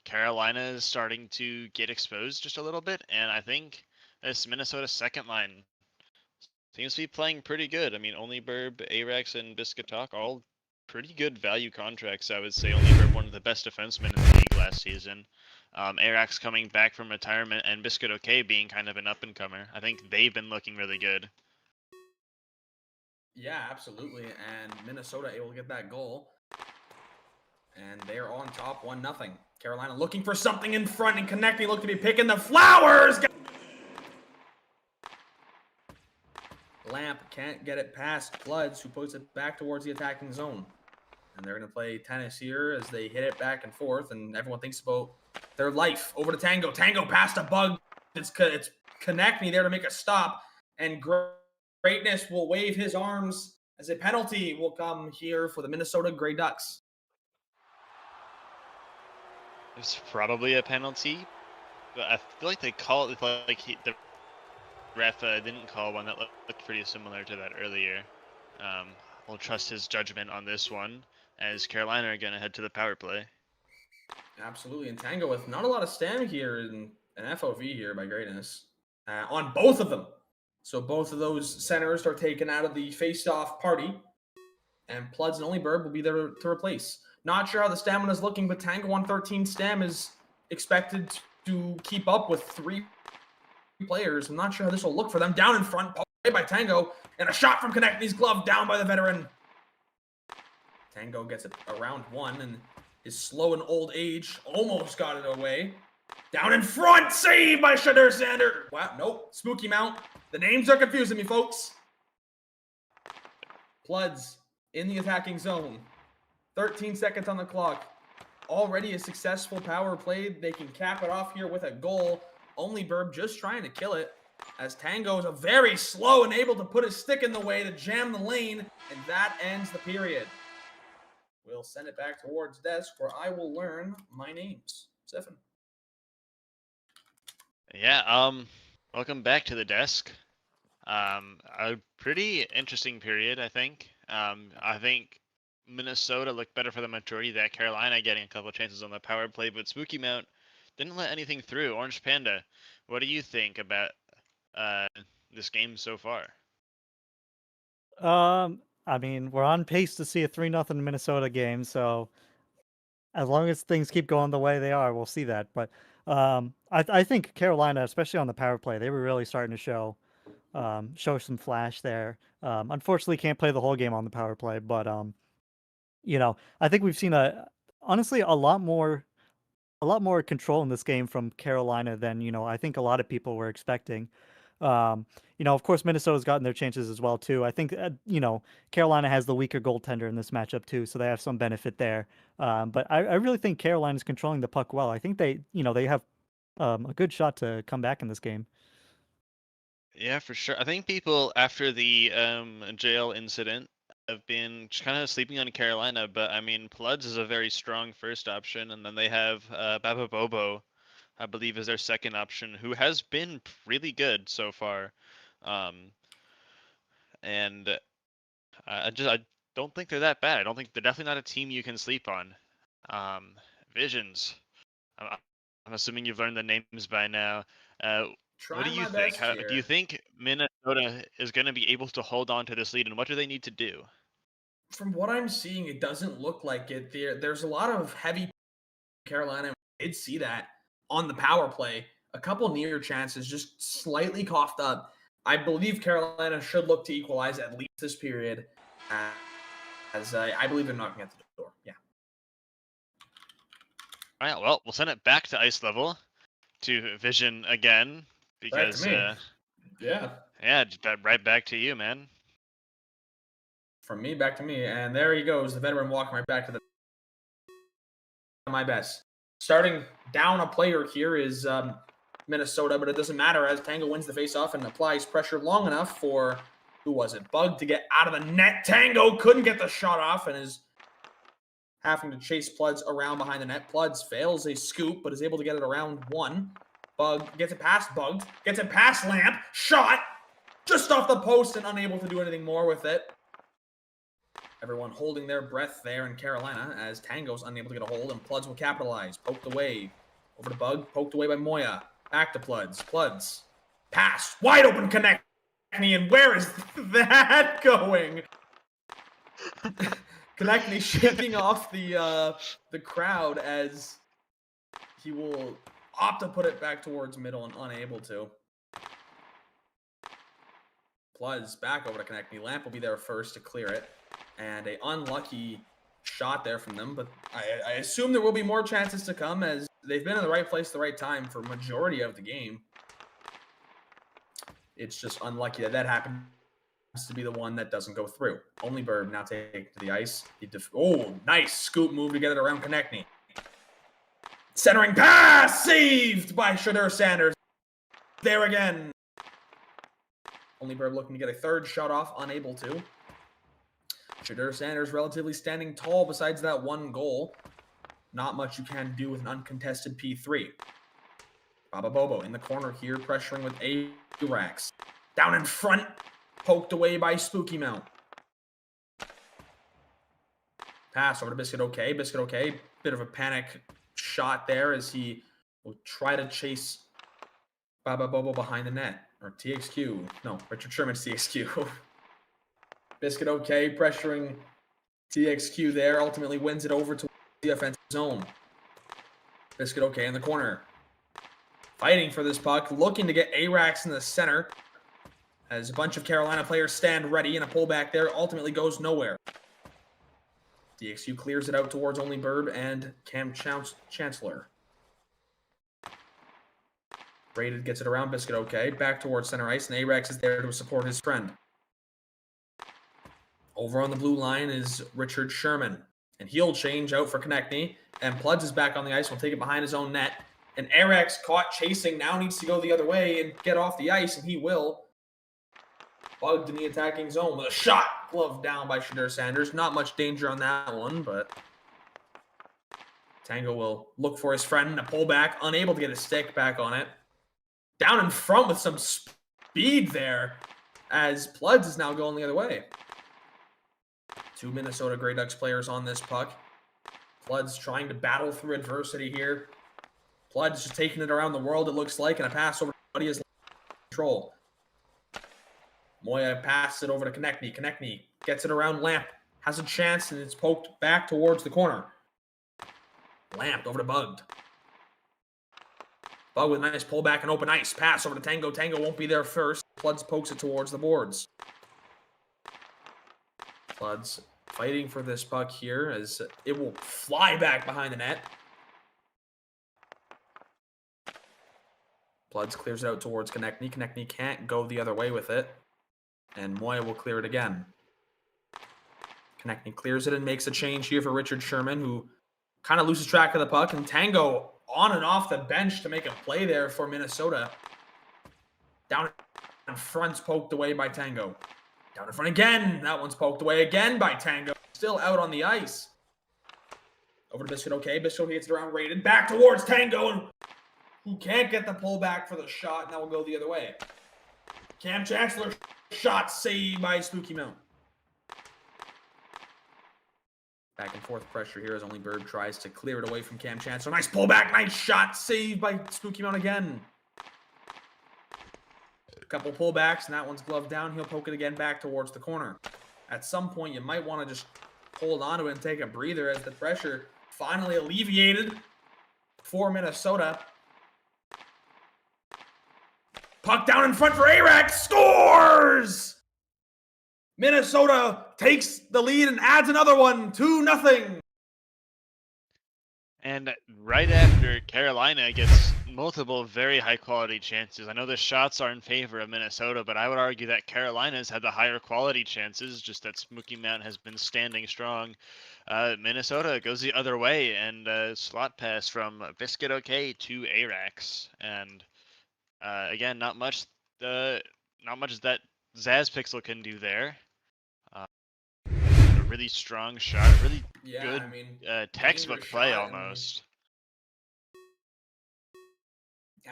Carolina is starting to get exposed just a little bit, and I think this Minnesota second line seems to be playing pretty good. I mean, ohLuvv, Eriks, and Biscuit Talk, all pretty good value contracts, I would say. ohLuvv, one of the best defensemen in the league last season. Eriks coming back from retirement, and Biscuit Okay being kind of an up-and-comer. I think they've been looking really good. Yeah, absolutely. And Minnesota able to get that goal. And they're on top 1-0. Carolina looking for something in front, and Konechny look to be picking the flowers. Lamp can't get it past Floods, who puts it back towards the attacking zone. And they're going to play tennis here as they hit it back and forth, and everyone thinks about their life. Over to Tango. Tango past a Bug. It's Konechny there to make a stop, and Greatness will wave his arms as a penalty will come here for the Minnesota Grey Ducks. It's probably a penalty, but I feel like they call it the ref didn't call one that looked pretty similar to that earlier. We'll trust his judgment on this one, as Carolina are going to head to the power play. Absolutely, and Tango with not a lot of stamina here in an FOV here by Greatness on both of them. So both of those centers are taken out of the face-off party, and Pludz and ohLuvv will be there to replace. Not sure how the stamina is looking, but Tango 113 stam is expected to keep up with 3 players. I'm not sure how this will look for them. Down in front, by Tango, and a shot from Konechny's glove down by the veteran. Tango gets it around 1, and his slow and old age almost got it away. Down in front, saved by Shadur Sanders. Wow, nope, Spooky Mount. The names are confusing me, folks. Pludz in the attacking zone. 13 seconds on the clock. Already a successful power play. They can cap it off here with a goal. ohLuvv just trying to kill it, as Tango is very slow and able to put his stick in the way to jam the lane, and that ends the period. We'll send it back towards desk where I will learn my names. Stefan. Yeah, welcome back to the desk. A pretty interesting period, I think. I think Minnesota looked better for the majority of that. Carolina getting a couple of chances on the power play, but Spooky Mount didn't let anything through. Orange Panda, what do you think about this game so far? I mean, we're on pace to see a 3-0 Minnesota game, so as long as things keep going the way they are, we'll see that. But I think Carolina, especially on the power play, they were really starting to show some flash there. Unfortunately, can't play the whole game on the power play, but I think we've seen honestly a lot more control in this game from Carolina than I think a lot of people were expecting. Of course, Minnesota's gotten their chances as well too. I think Carolina has the weaker goaltender in this matchup too, so they have some benefit there. But I really think Carolina's controlling the puck well. I think they have a good shot to come back in this game. Yeah, for sure. I think people after the jail incident have been kind of sleeping on Carolina, but I mean, Pluds is a very strong first option, and then they have Baba Bobo, I believe, is their second option, who has been really good so far. And I don't think they're that bad. I don't think they're definitely not a team you can sleep on. Visions. I'm assuming you've learned the names by now. What do you think? Do you think Minnesota is going to be able to hold on to this lead, and what do they need to do? From what I'm seeing, it doesn't look like it. There's a lot of heavy Carolina. I did see that on the power play. A couple near chances, just slightly coughed up. I believe Carolina should look to equalize at least this period, as I believe they're knocking at the door. Yeah. All right, well, we'll send it back to ice level to Vision again because back to me. right back to you, man. From me back to me, and there he goes, the veteran walking right back to the my best. Starting down a player here is Minnesota, but it doesn't matter as Tango wins the faceoff and applies pressure long enough for, who was it, Bug to get out of the net. Tango couldn't get the shot off and is having to chase Pluds around behind the net. Pluds fails a scoop, but is able to get it around one. Bug gets it past Bugged, gets it past Lamp, shot, just off the post and unable to do anything more with it. Everyone holding their breath there in Carolina as Tango's unable to get a hold and Pluds will capitalize. Poked away. Over to Bug. Poked away by Moya. Back to Pluds. Pluds. Pass. Wide open connect. And where is that going? Konechny shaking off the crowd as he will opt to put it back towards middle and unable to. Pluds back over to Konechny. Lamp will be there first to clear it. And an unlucky shot there from them, but I assume there will be more chances to come as they've been in the right place at the right time for majority of the game. It's just unlucky that happens to be the one that doesn't go through. ohLuvv now take to the ice. Nice scoop move to get it around Konechny. Centering pass saved by Shadur Sanders. There again. ohLuvv looking to get a third shot off, unable to. Shadur Sanders relatively standing tall besides that one goal. Not much you can do with an uncontested P3. Baba Bobo in the corner here, pressuring with A-Rax. Down in front, poked away by Spooky Mount. Pass over to Biscuit OK. Biscuit OK, bit of a panic shot there as he will try to chase Baba Bobo behind the net. Or TXQ. No, Richard Sherman's TXQ. Biscuit OK, pressuring TXQ there. Ultimately wins it over to the offensive zone. Biscuit OK in the corner. Fighting for this puck. Looking to get A-Rax in the center. As a bunch of Carolina players stand ready. And a pullback there ultimately goes nowhere. TXQ clears it out towards ohLuvv and Cam Chancellor. Braided gets it around Biscuit OK. Back towards center ice. And A-Rax is there to support his friend. Over on the blue line is Richard Sherman. And he'll change out for Konechny. And Pluds is back on the ice. Will take it behind his own net. And Arax, caught chasing, now needs to go the other way and get off the ice, and he will. Bugged in the attacking zone with a shot. Glove down by Shadur Sanders. Not much danger on that one, but Tango will look for his friend. A pullback, unable to get his stick back on it. Down in front with some speed there, as Pluds is now going the other way. 2 Minnesota Grey Ducks players on this puck. Pluds trying to battle through adversity here. Pluds just taking it around the world, it looks like, and a pass over to Buddy is control. Moya passes it over to Konechny. Konechny gets it around Lamp. Has a chance, and it's poked back towards the corner. Lamp over to Bugged. Bug with a nice pullback and open ice. Pass over to Tango. Tango won't be there first. Pluds pokes it towards the boards. Pluds fighting for this puck here as it will fly back behind the net. Pluds clears it out towards Konechny. Konechny can't go the other way with it. And Moya will clear it again. Konechny clears it and makes a change here for Richard Sherman, who kind of loses track of the puck. And Tango on and off the bench to make a play there for Minnesota. Down in front's poked away by Tango. Down in front again. That one's poked away again by Tango. Still out on the ice. Over to Biscuit OK. Biscuit OK gets it around Raiden. Back towards Tango, and who can't get the pullback for the shot. Now we'll go the other way. Cam Chancellor shot saved by Spooky Mount. Back and forth pressure here as only Bird tries to clear it away from Cam Chancellor. Nice pullback, nice shot, saved by Spooky Mount again. A couple pullbacks, and that one's gloved down. He'll poke it again back towards the corner. At some point, you might want to just hold on to it and take a breather as the pressure finally alleviated for Minnesota. Puck down in front for Arax, scores! Minnesota takes the lead and adds another one, 2-0. And right after, Carolina gets multiple very high-quality chances. I know the shots are in favor of Minnesota, but I would argue that Carolina's had the higher quality chances, just that Spooky Mount has been standing strong. Minnesota goes the other way, and slot pass from Biscuit OK to Arax. And again, not much that Zaz Pixel can do there. A really strong shot, a really good textbook play almost.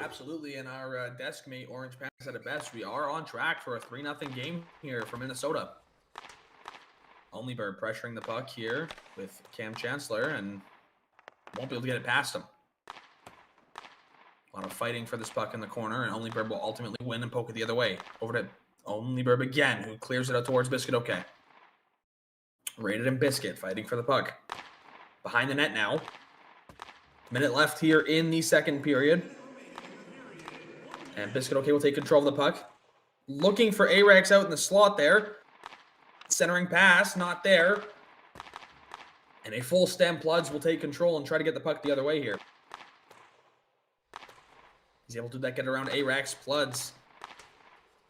Absolutely, and our desk mate Orange Pants said it best. We are on track for a 3-0 game here for Minnesota. Only Bird pressuring the puck here with Cam Chancellor and won't be able to get it past him. A lot of fighting for this puck in the corner, and Only Bird will ultimately win and poke it the other way. Over to Only Bird again, who clears it out towards Biscuit OK. Rated and Biscuit fighting for the puck. Behind the net now. Minute left here in the second period. And Biscuit OK will take control of the puck. Looking for Arax out in the slot there. Centering pass, not there. And a full stem Pluds will take control and try to get the puck the other way here. He's able to do that, get around Arax. Pluds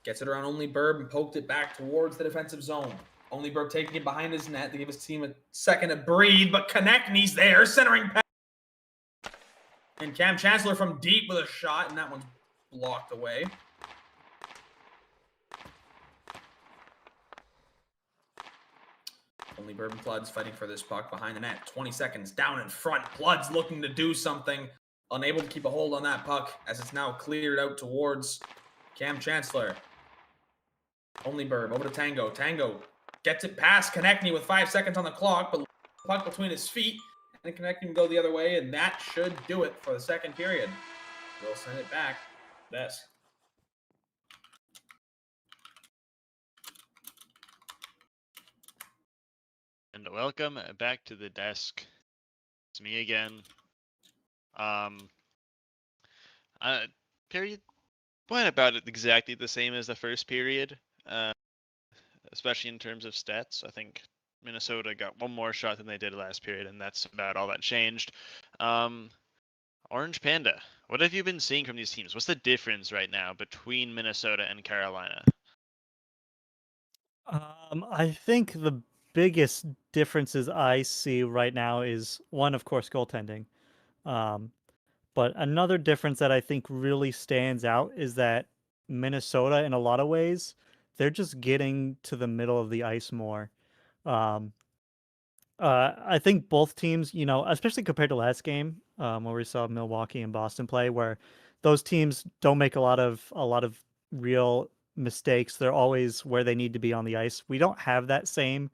gets it around Only Burb and poked it back towards the defensive zone. Only Burb taking it behind his net to give his team a second to breathe, but Konechny's there, centering pass. And Cam Chancellor from deep with a shot, and that one's blocked away. Only Burb and Pluds fighting for this puck behind the net. 20 seconds down in front. Pluds looking to do something. Unable to keep a hold on that puck as it's now cleared out towards Cam Chancellor. Only Burb over to Tango. Tango gets it past Konechny with 5 seconds on the clock, but puck between his feet. And Konechny can go the other way, and that should do it for the second period. We'll send it back. Desk. And welcome back to the desk. It's me again. Period went about it exactly the same as the first period, especially in terms of stats. I think Minnesota got one more shot than they did last period, and that's about all that changed. Orange Panda, what have you been seeing from these teams? What's the difference right now between Minnesota and Carolina? I think the biggest differences I see right now is one, of course, goaltending. Um, but another difference that I think really stands out is that Minnesota, in a lot of ways, they're just getting to the middle of the ice more. Um, I think both teams, especially compared to last game, where we saw Milwaukee and Boston play, where those teams don't make a lot of real mistakes. They're always where they need to be on the ice. We don't have that same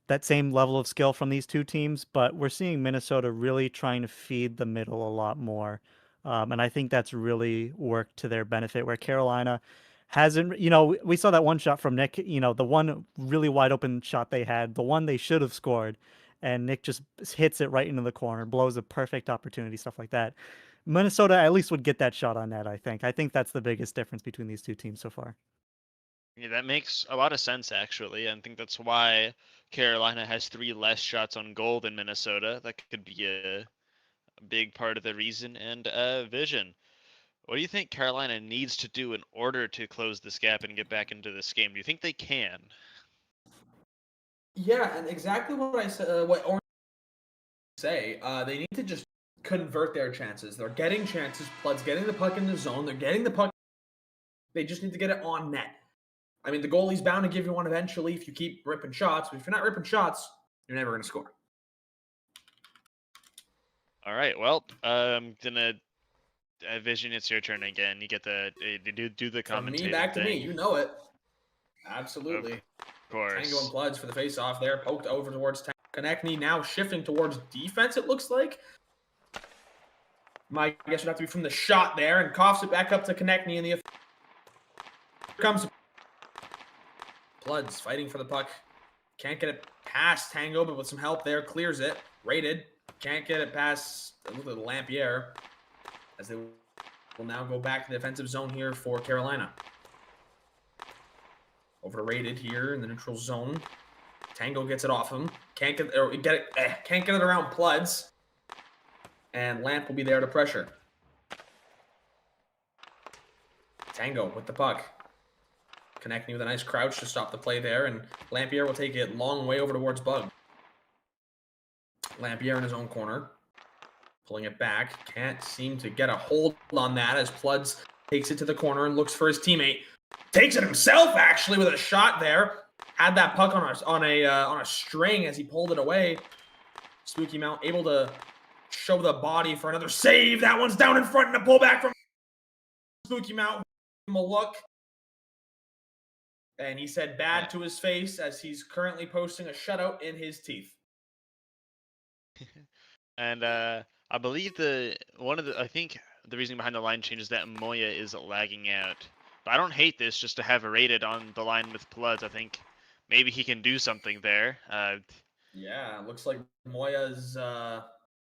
level of skill from these two teams, but we're seeing Minnesota really trying to feed the middle a lot more. And I think that's really worked to their benefit, where Carolina hasn't, we saw that one shot from Nick, the one really wide open shot they had, the one they should have scored, and Nick just hits it right into the corner, blows a perfect opportunity, stuff like that. Minnesota at least would get that shot on net, I think. I think that's the biggest difference between these two teams so far. Yeah, that makes a lot of sense, actually. I think that's why Carolina has 3 less shots on goal than Minnesota. That could be a big part of the reason and vision. What do you think Carolina needs to do in order to close this gap and get back into this game? Do you think they can? Yeah, and exactly what I said. What Orange say. They need to just convert their chances. They're getting chances. Blood's getting the puck in the zone. They're getting the puck. They just need to get it on net. I mean, the goalie's bound to give you one eventually if you keep ripping shots. But if you're not ripping shots, you're never going to score. All right. Well, I'm gonna Vision. It's your turn again. You get the do the From commentating me back to me. thing. You know it. Absolutely. Of course. Tango and Bloods for the face-off there. Poked over towards Konechny. Now shifting towards defense, it looks like. My guess would have to be from the shot there, and coughs it back up to Konechny in the... Here comes Bloods fighting for the puck. Can't get it past Tango, but with some help there, clears it. Rated. Can't get it past the Lampier, as they will now go back to the defensive zone here for Carolina. Over to Rated here in the neutral zone. Tango gets it off him. Can't get it around Bloods. And Lamp will be there to pressure. Tango with the puck. Connecting with a nice crouch to stop the play there, and Lampier will take it long way over towards Bug. Lampier in his own corner. Pulling it back. Can't seem to get a hold on that as Bloods takes it to the corner and looks for his teammate. Takes it himself, actually, with a shot there. Had that puck on a string as he pulled it away. Spooky Mount able to show the body for another save. That one's down in front and a pullback from Spooky Mount. Give him a look. And he said bad to his face as he's currently posting a shutout in his teeth. And I believe I think the reason behind the line change is that Moya is lagging out. But I don't hate this just to have a Rated on the line with Bloods. I think maybe he can do something there. Yeah, looks like Moya's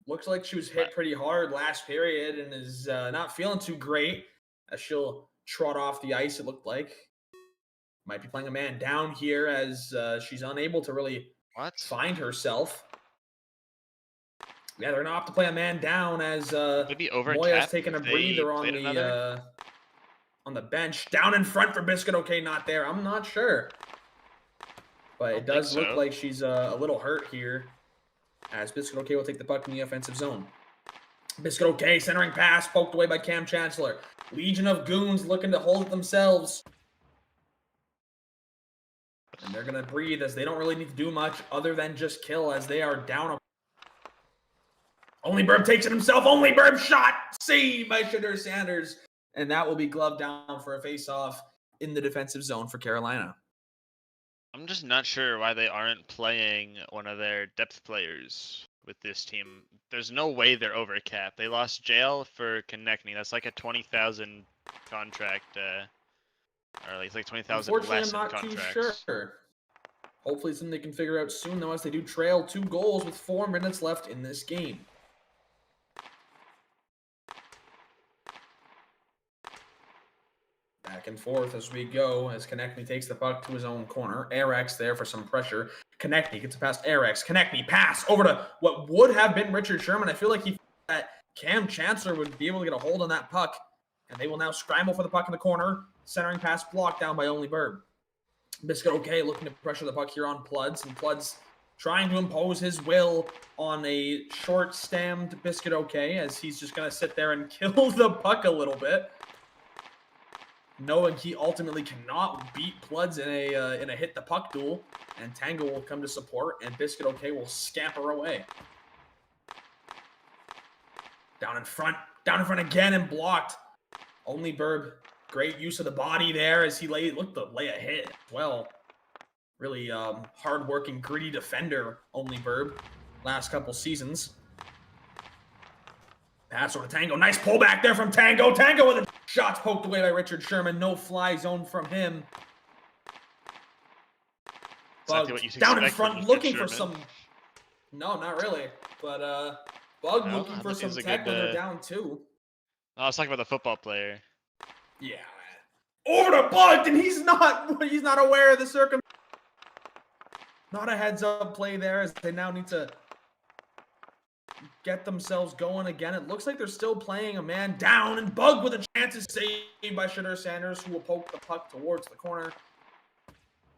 looks like she was hit pretty hard last period and is not feeling too great as she'll trot off the ice, it looked like. Might be playing a man down here as she's unable to really find herself. Yeah, they're going to have to play a man down as Moya's taking a breather on the bench. Down in front for Biscuit OK, not there. I'm not sure. But it does look like she's a little hurt here as Biscuit OK will take the puck in the offensive zone. Biscuit OK, centering pass, poked away by Cam Chancellor. Legion of Goons looking to hold it themselves. And they're going to breathe as they don't really need to do much other than just kill as they are down. ohLuvv takes it himself. ohLuvv shot. Save by Shedeur Sanders. And that will be gloved down for a face-off in the defensive zone for Carolina. I'm just not sure why they aren't playing one of their depth players with this team. There's no way they're over cap. They lost Jail for Konechny. That's like a 20,000 contract. Or it's like 20,000 less in contracts. I'm not too sure. Hopefully something they can figure out soon, though, as they do trail 2 goals with 4 minutes left in this game. Back and forth as we go, as Konechny takes the puck to his own corner. Arex there for some pressure. Konechny gets it past Arex. Konechny pass over to what would have been Richard Sherman. I feel like he thought that Cam Chancellor would be able to get a hold on that puck. And they will now scramble for the puck in the corner. Centering pass blocked down by ohLuvv. Biscuit okay looking to pressure the puck here on Pluds, and Pluds trying to impose his will on a short-stammed Biscuit okay, as he's just going to sit there and kill the puck a little bit, knowing he ultimately cannot beat Pluds in a hit-the-puck duel, and Tango will come to support, and Biscuit okay will scamper away. Down in front again and blocked. ohLuvv, great use of the body there as he looked to lay a hit as well. Really hard-working, gritty defender, ohLuvv, last couple seasons. Pass over to Tango. Nice pullback there from Tango. Tango with a shot poked away by Richard Sherman. No fly zone from him. Exactly what you down in expect from front, Richard looking for Sherman. some. No, not really. But Bug No, looking I for thought he some was a tech good, when they're down 2. I was talking about the football player. Yeah. Over to Bug, and he's not aware of the circumstance. Not a heads-up play there, as they now need to get themselves going again. It looks like they're still playing a man down, and Bug with a chance is saved by Shadur Sanders, who will poke the puck towards the corner.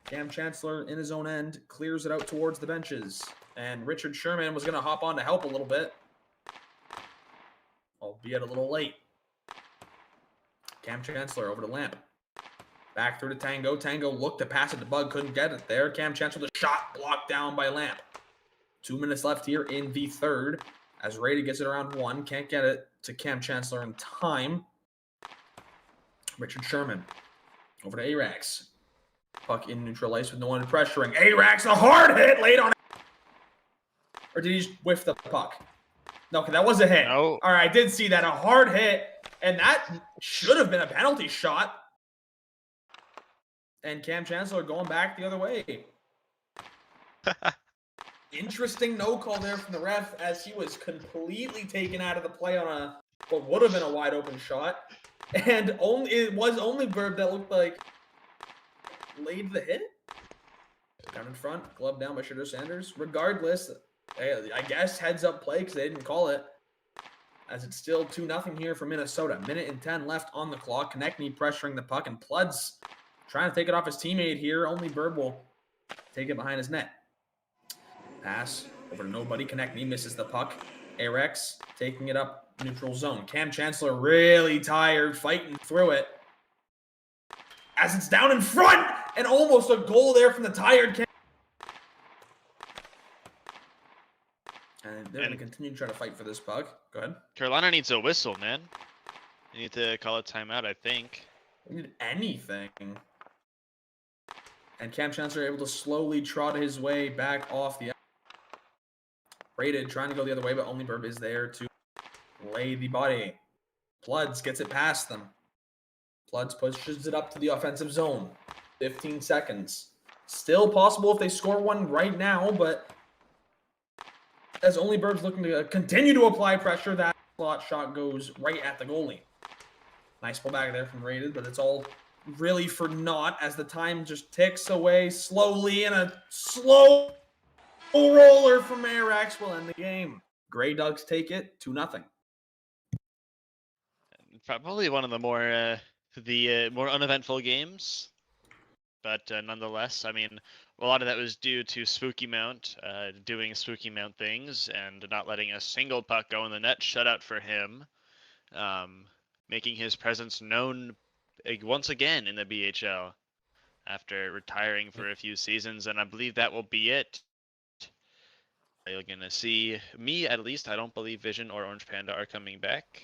Cam Chancellor in his own end clears it out towards the benches, and Richard Sherman was going to hop on to help a little bit, albeit a little late. Cam Chancellor over to Lamp. Back through to Tango. Tango looked to pass it to Bug, couldn't get it there. Cam Chancellor, the shot blocked down by Lamp. 2 minutes left here in the third, as Rady gets it around 1. Can't get it to Cam Chancellor in time. Richard Sherman over to Arax. Puck in neutral ice with no one pressuring. Arax, a hard hit late on. Or did he just whiff the puck? No, okay, that was a hit. No. All right, I did see that. A hard hit, and that should have been a penalty shot. And Cam Chancellor going back the other way. Interesting no call there from the ref, as he was completely taken out of the play on what would have been a wide open shot. And it was ohLuvv that looked like laid the hit. Down in front, glove down by Shadur Sanders. Regardless, I guess heads up play because they didn't call it, as it's still 2-0 here for Minnesota. 1:10 left on the clock. Konechny pressuring the puck, and Pluds trying to take it off his teammate here. ohLuvv will take it behind his net. Pass over to nobody. Konechny misses the puck. Arax taking it up neutral zone. Cam Chancellor really tired, fighting through it, as it's down in front, and almost a goal there from the tired Cam. And they're going to continue to try to fight for this puck. Go ahead. Carolina needs a whistle, man. They need to call a timeout, I think. They need anything. And Cam Chancellor able to slowly trot his way back off the. Rated trying to go the other way, but ohLuvv is there to lay the body. Pluds gets it past them. Pluds pushes it up to the offensive zone. 15 seconds. Still possible if they score one right now, but as ohLuvv's looking to continue to apply pressure, that slot shot goes right at the goalie. Nice pullback there from Rated, but it's all really for naught as the time just ticks away slowly, and a slow roller from Arax will end the game. Grey Ducks take it 2-0. Probably one of the more uneventful games, but nonetheless, I mean, a lot of that was due to Spooky Mount doing Spooky Mount things and not letting a single puck go in the net. Shutout for him, making his presence known once again in the BHL after retiring for a few seasons, and I believe that will be it. You're gonna see me, at least. I don't believe Vision or Orange Panda are coming back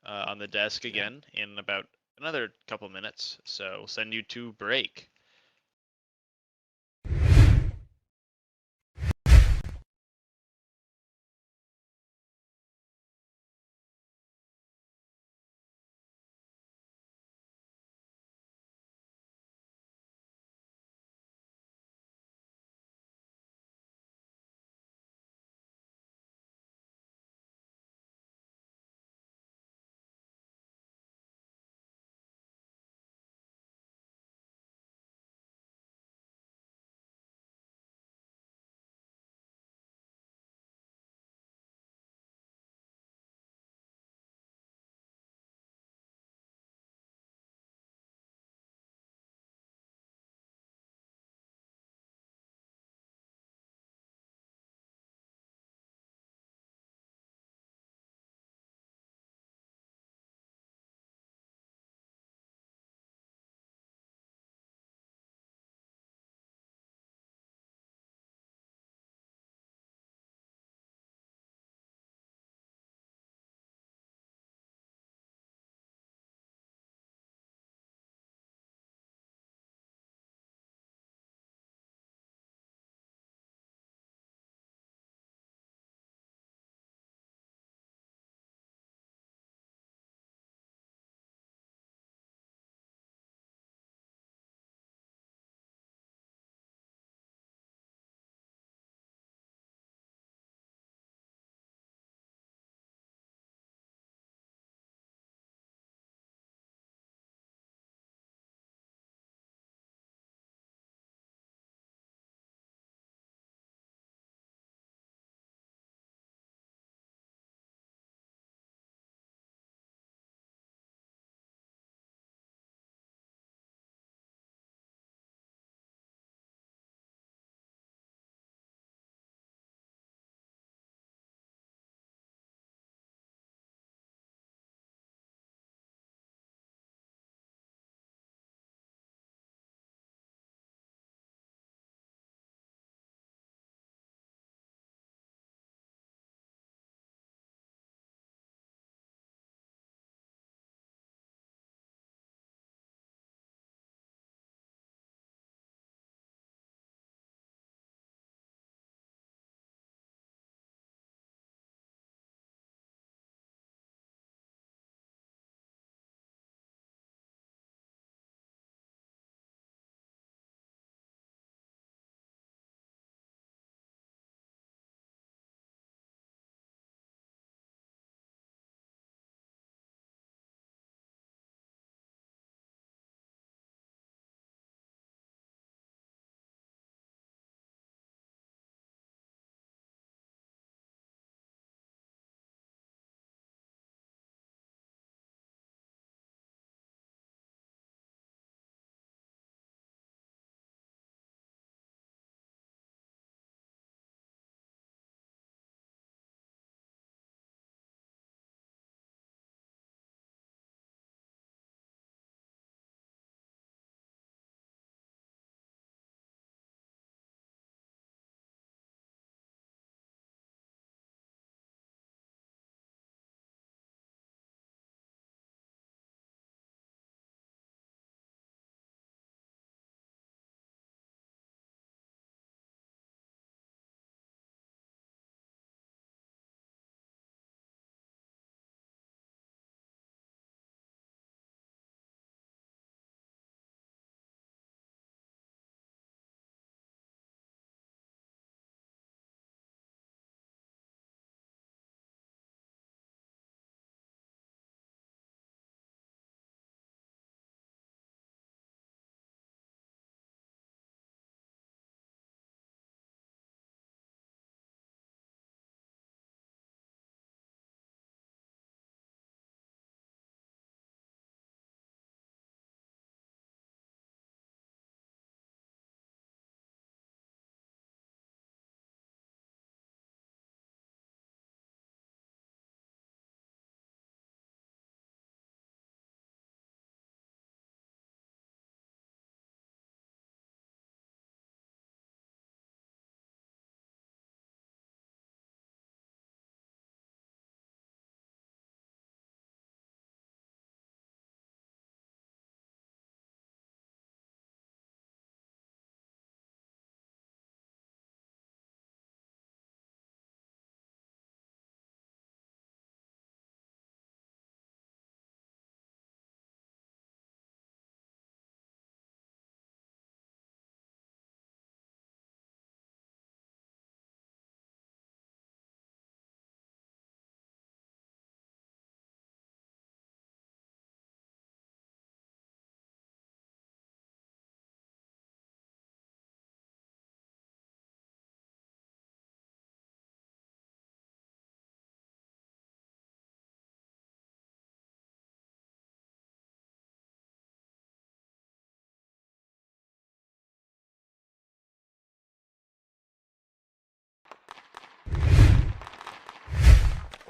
on the desk again in about another couple minutes, so we'll send you to break.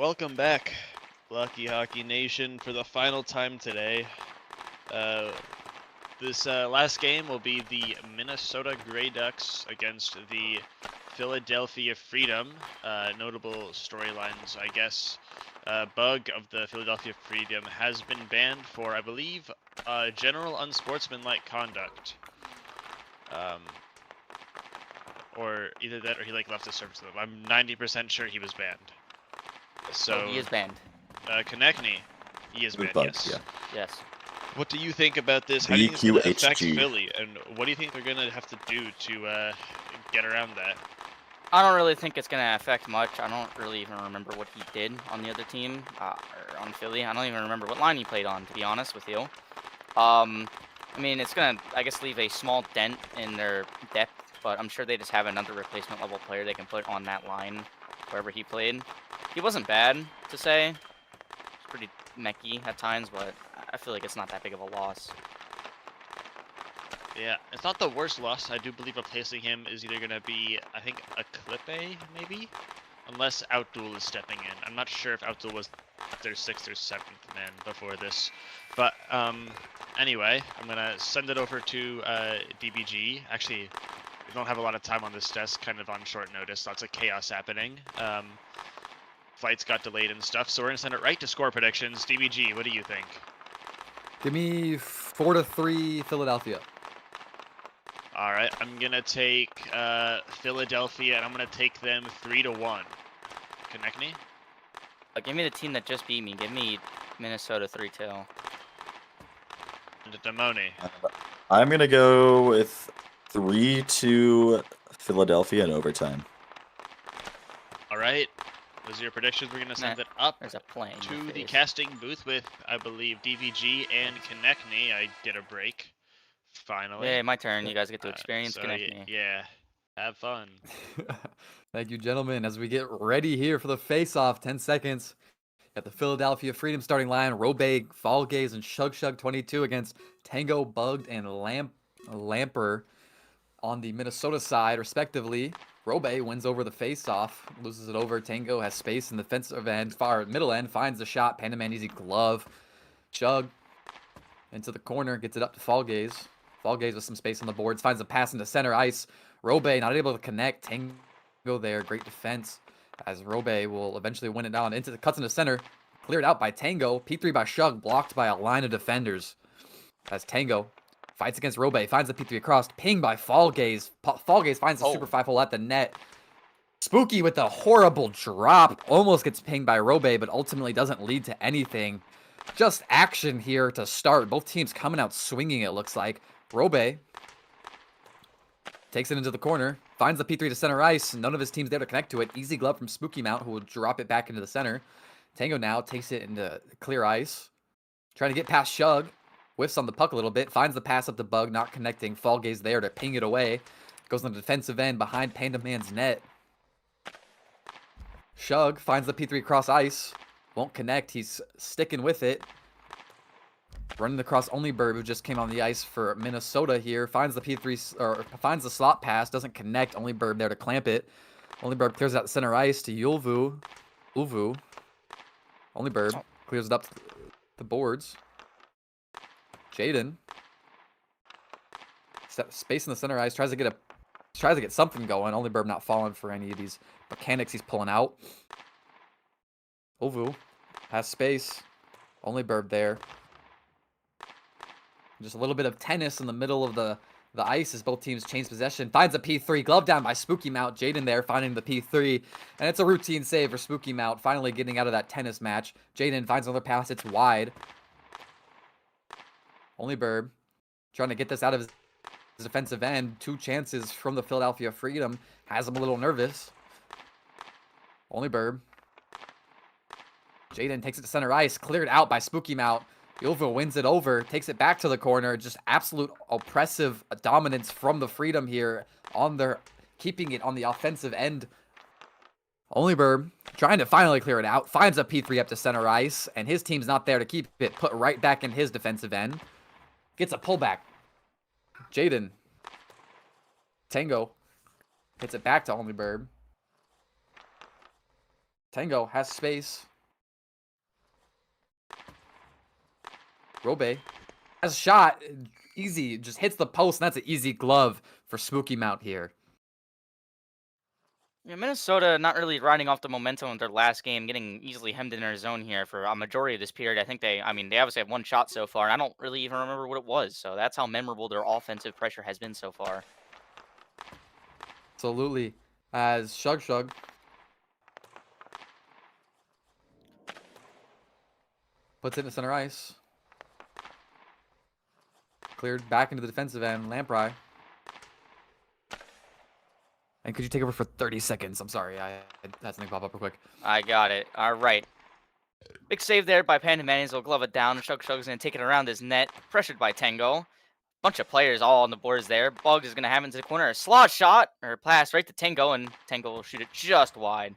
Welcome back, Blockey Hockey Nation, for the final time today. This last game will be the Minnesota Grey Ducks against the Philadelphia Freedom. Notable storylines, I guess. Bug of the Philadelphia Freedom has been banned for, I believe, general unsportsmanlike conduct. Or either that or he left his service to them. I'm 90% sure he was banned. So he is banned. Konechny, he is banned, Bug, yes. yeah. Yes. What do you think about this? How do you think it's going to affect BQHG. Philly? And what do you think they're going to have to do to get around that? I don't really think it's gonna affect much. I don't really even remember what he did on the other team, or on Philly. I don't even remember what line he played on, to be honest with you. I mean, it's gonna, I guess, leave a small dent in their depth, but I'm sure they just have another replacement level player they can put on that line wherever he played. He wasn't bad to say. He's pretty mechy at times, but I feel like it's not that big of a loss. Yeah, it's not the worst loss. I do believe replacing him is either going to be, I think, a Clippe, maybe? Unless Outduel is stepping in. I'm not sure if Outduel was their 6th or 7th man before this. But, anyway, I'm going to send it over to DBG. Actually, we don't have a lot of time on this desk, kind of on short notice. Lots of chaos happening. Flights got delayed and stuff, so we're going to send it right to score predictions. DBG, what do you think? Give me 4-3 Philadelphia. All right, I'm gonna take Philadelphia, and I'm gonna take them 3-1. Konechny? Give me the team that just beat me. Give me Minnesota 3-2. And Damone. I'm gonna go with 3-2 Philadelphia in overtime. All right, those are your predictions. We're gonna send it up There's a plane. to the casting booth with, I believe, DVG and Konechny. I did a break. Finally. Yeah, my turn. You guys get to experience So, Connect Me. yeah, have fun. Thank you, gentlemen. As we get ready here for the face-off, 10 seconds. Got the Philadelphia Freedom starting line. Robe, Fallgaze, and Shug 22 against Tango, Bugged, and Lamper on the Minnesota side, respectively. Robe wins over the face-off, loses it over. Tango has space in the defensive end, far middle end, finds the shot. Pandaman easy glove. Shug into the corner, gets it up to Fallgaze. Fallgaze with some space on the boards, finds a pass into center ice. Robe not able to connect. Tango there, great defense. As Robe will eventually win it down into the cuts into center. Cleared out by Tango. P3 by Shug, blocked by a line of defenders. As Tango fights against Robe, finds the P3 across. Ping by Fallgaze. Fallgaze finds the super 5 hole at the net. Spooky with a horrible drop. Almost gets pinged by Robe, but ultimately doesn't lead to anything. Just action here to start. Both teams coming out swinging, it looks like. Robe takes it into the corner, finds the P3 to center ice. None of his teams there to connect to it. Easy glove from Spooky Mount, who will drop it back into the center. Tango now takes it into clear ice. Trying to get past Shug. Whiffs on the puck a little bit. Finds the pass up to Bug, not connecting. Fallgaze there to ping it away. Goes on the defensive end behind Panda Man's net. Shug finds the P3 across ice. Won't connect. He's sticking with it. Running across ohLuvv, who just came on the ice for Minnesota here. Finds the P3, or finds the slot pass. Doesn't connect. ohLuvv there to clamp it. ohLuvv clears out the center ice to ohLuvv. ohLuvv clears it up the boards. Jaden. Space in the center ice. Tries to get something going. ohLuvv not falling for any of these mechanics he's pulling out. ohLuvv has space. ohLuvv there. Just a little bit of tennis in the middle of the ice as both teams change possession. Finds a P3. Glove down by Spooky Mount. Jaden there finding the P3. And it's a routine save for Spooky Mount. Finally getting out of that tennis match. Jaden finds another pass. It's wide. ohLuvv trying to get this out of his defensive end. 2 chances from the Philadelphia Freedom. Has him a little nervous. ohLuvv. Jaden takes it to center ice. Cleared out by Spooky Mount. ohLuvv wins it over, takes it back to the corner. Just absolute oppressive dominance from the Freedom here on their, keeping it on the offensive end. ohLuvv trying to finally clear it out, finds a P3 up to center ice, and his team's not there to keep it, put right back in his defensive end. Gets a pullback. Jaden. Tango hits it back to ohLuvv. Tango has space. Robe has a shot. Easy, just hits the post, and that's an easy glove for Spooky Mount here. Yeah, Minnesota not really riding off the momentum of their last game, getting easily hemmed in their zone here for a majority of this period. I think they obviously have one shot so far, and I don't really even remember what it was. So that's how memorable their offensive pressure has been so far. Absolutely. As Shug puts it in center ice. Cleared back into the defensive end. Lamprey. And could you take over for 30 seconds? I'm sorry. I had something pop up real quick. I got it. All right. Big save there by Panda Man. He'll glove it down. Shug's going to take it around his net. Pressured by Tango. Bunch of players all on the boards there. Bug is going to have it into the corner. A slot shot or pass right to Tango, and Tango will shoot it just wide.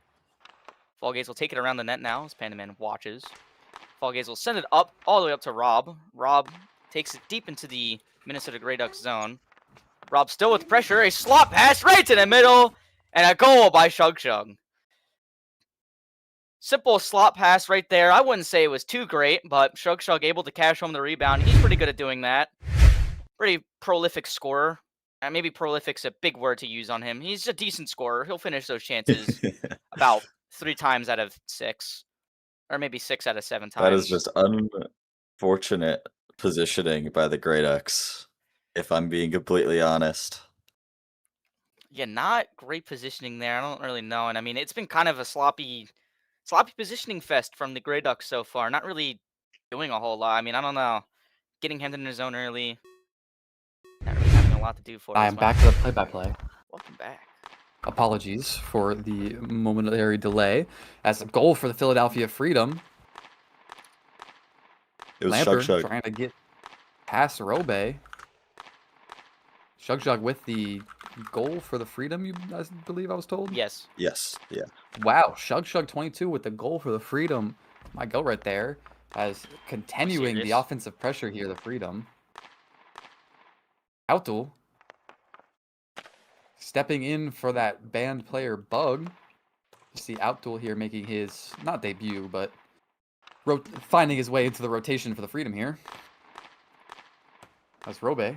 Fallgaze will take it around the net now as Panda Man watches. Fallgaze will send it up, all the way up to Rob. Rob takes it deep into the Minnesota Grey Ducks zone. Rob still with pressure. A slot pass right to the middle, and a goal by Shug. Simple slot pass right there. I wouldn't say it was too great, but Shug able to cash home the rebound. He's pretty good at doing that. Pretty prolific scorer. Maybe prolific's a big word to use on him. He's a decent scorer. He'll finish those chances about 3 times out of 6. Or maybe 6 out of 7 times. That is just unfortunate positioning by the Grey Ducks, if I'm being completely honest. Yeah, not great positioning there. I don't really know. And I mean, it's been kind of a sloppy positioning fest from the Grey Ducks so far. Not really doing a whole lot. I mean, I don't know. Getting hemmed in the zone early. Not really having a lot to do for us. I'm back to the play-by-play. Welcome back. Apologies for the momentary delay. As a goal for the Philadelphia Freedom. It was Lampert Shug. trying to get past Robe. Shug with the goal for the Freedom, I believe I was told? Yes. Yes, yeah. Wow, Shug 22 with the goal for the Freedom. My go right there. As continuing the serious? offensive pressure here, the Freedom. Outduel. Stepping in for that banned player Bug. You see Outduel here making his, not debut, but finding his way into the rotation for the Freedom here. That's Robe.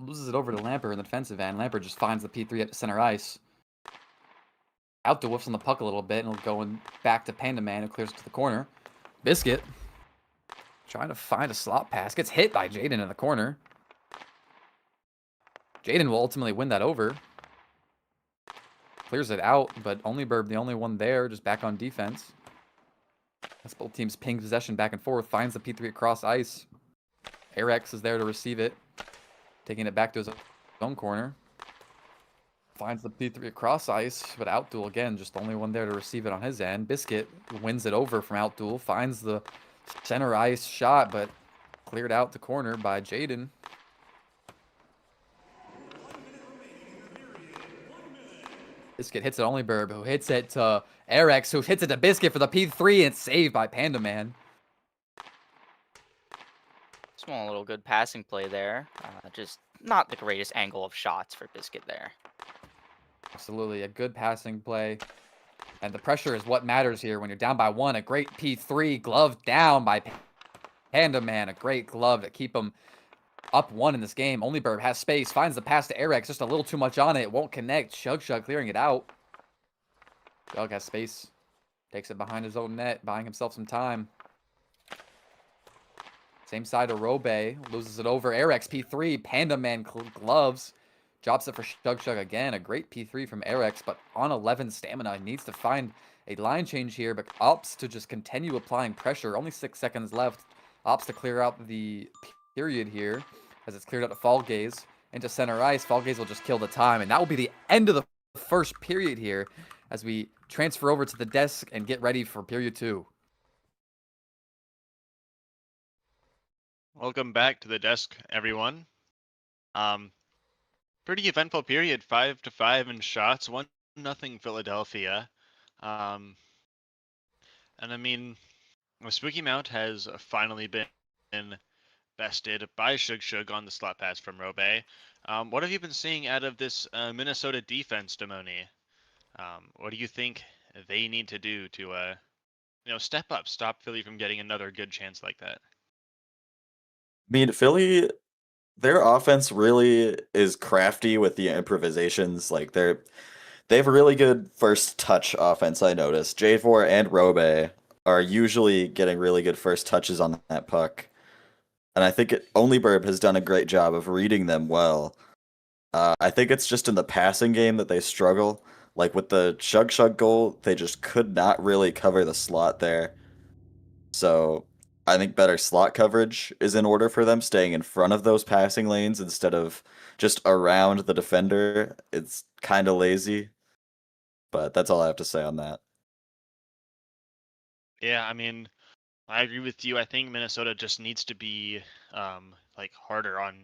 Loses it over to Lampert in the defensive end. Lampert just finds the P3 at center ice. Outduel whiffs on the puck a little bit, and he'll go back to Panda Man, who clears it to the corner. Biscuit trying to find a slot pass. Gets hit by Jaden in the corner. Jaden will ultimately win that over. Clears it out, but ohLuvv the only one there, just back on defense. As both teams ping possession back and forth, finds the P3 across ice. Arex is there to receive it. Taking it back to his own corner. Finds the P3 across ice, but Outduel again, just the only one there to receive it on his end. Biscuit wins it over from Outduel. Finds the center ice shot, but cleared out the corner by Jaden. Biscuit hits it ohLuvv, who hits it to Arex, who hits it to Biscuit for the P3, and saved by Panda Man. Small little good passing play there. Just not the greatest angle of shots for Biscuit there. Absolutely, a good passing play. And the pressure is what matters here when you're down by 1. A great P3, glove down by Panda Man. A great glove to keep him up 1 in this game. ohLuvv has space, finds the pass to Arex, just a little too much on it. It won't connect. Shug clearing it out. Shug has space. Takes it behind his own net, buying himself some time. Same side to Robe. Loses it over. Arex P3. Panda Man gloves. Drops it for Shug again. A great P3 from Arex, but on 11 stamina. He needs to find a line change here, but opts to just continue applying pressure. Only 6 seconds left. Opts to clear out the period here, as it's cleared out to Fallgaze into center ice. Fallgaze will just kill the time, and that will be the end of the first period here, as we transfer over to the desk and get ready for period 2. Welcome back to the desk, everyone. Pretty eventful period, 5-5 in shots, 1-0 Philadelphia. And I mean, Spooky Mount has finally been bested by Shug on the slot pass from Robe. What have you been seeing out of this Minnesota defense, Demoni? What do you think they need to do to step up, stop Philly from getting another good chance like that. I mean, Philly, their offense really is crafty with the improvisations. Like they have a really good first touch offense, I noticed. J4 and Robe are usually getting really good first touches on that puck. And I think ohLuvv has done a great job of reading them well. I think it's just in the passing game that they struggle. Like with the Shug goal, they just could not really cover the slot there. So I think better slot coverage is in order for them, staying in front of those passing lanes instead of just around the defender. It's kind of lazy. But that's all I have to say on that. Yeah, I mean, I agree with you. I think Minnesota just needs to be like harder on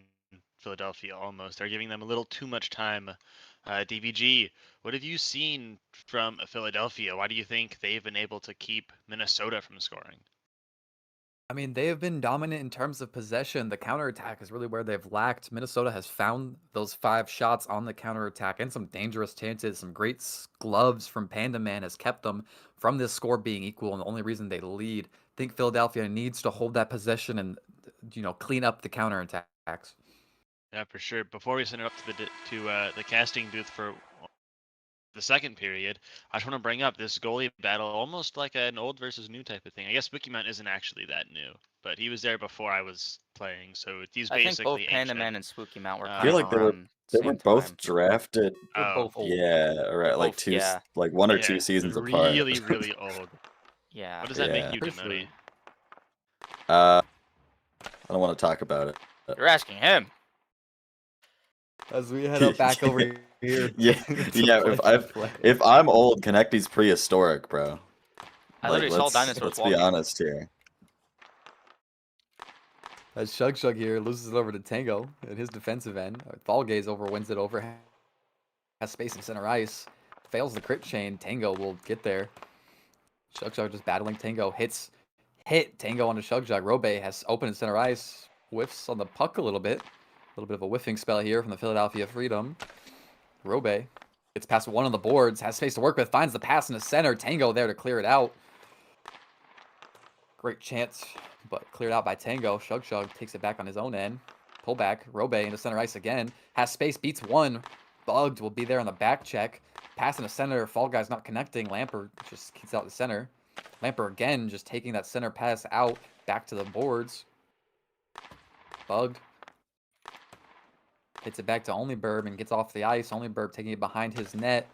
Philadelphia almost. They're giving them a little too much time. DVG, what have you seen from Philadelphia? Why do you think they've been able to keep Minnesota from scoring? I mean, they have been dominant in terms of possession. The counterattack is really where they've lacked. Minnesota has found those 5 shots on the counterattack and some dangerous chances. Some great gloves from Panda Man has kept them from this score being equal, and the only reason they lead. I think Philadelphia needs to hold that possession and, clean up the counterattacks. Yeah, for sure. Before we send it up to the casting booth for the second period, I just want to bring up this goalie battle, almost like an old versus new type of thing. I guess Wikimount isn't actually that new, but he was there before I was playing, so he's I think both basically Panda ancient. Man and Spooky Mount were I I feel coming like they were around they same were both time. drafted. They're Oh, both old. Yeah, right, like Both, yeah. like 1 or yeah, 2 seasons apart. really, really old. Yeah. What does that make Yeah. you, Demoni? I don't want to talk about it. You're asking him. As we head up back over here. Yeah, if I'm old, Connecty's prehistoric, bro. I literally saw dinosaurs Let's walking. be honest here. As Shug here loses it over to Tango at his defensive end. Fallgaze wins it over. Has space in center ice. Fails the crit chain. Tango will get there. Shug just battling Tango. Hit Tango onto Shug. Robe has open in center ice. Whiffs on the puck a little bit. A little bit of a whiffing spell here from the Philadelphia Freedom. Robe gets past one on the boards. Has space to work with. Finds the pass in the center. Tango there to clear it out. Great chance, but cleared out by Tango. Shug takes it back on his own end. Pull back. Robe into center ice again. Has space. Beats one. Bugged will be there on the back check. Pass in the center. Fall Guy's not connecting. Lamper just kicks out the center. Lamper again just taking that center pass out. Back to the boards. Bugged. Hits it back to ohLuvv and gets off the ice. ohLuvv taking it behind his net.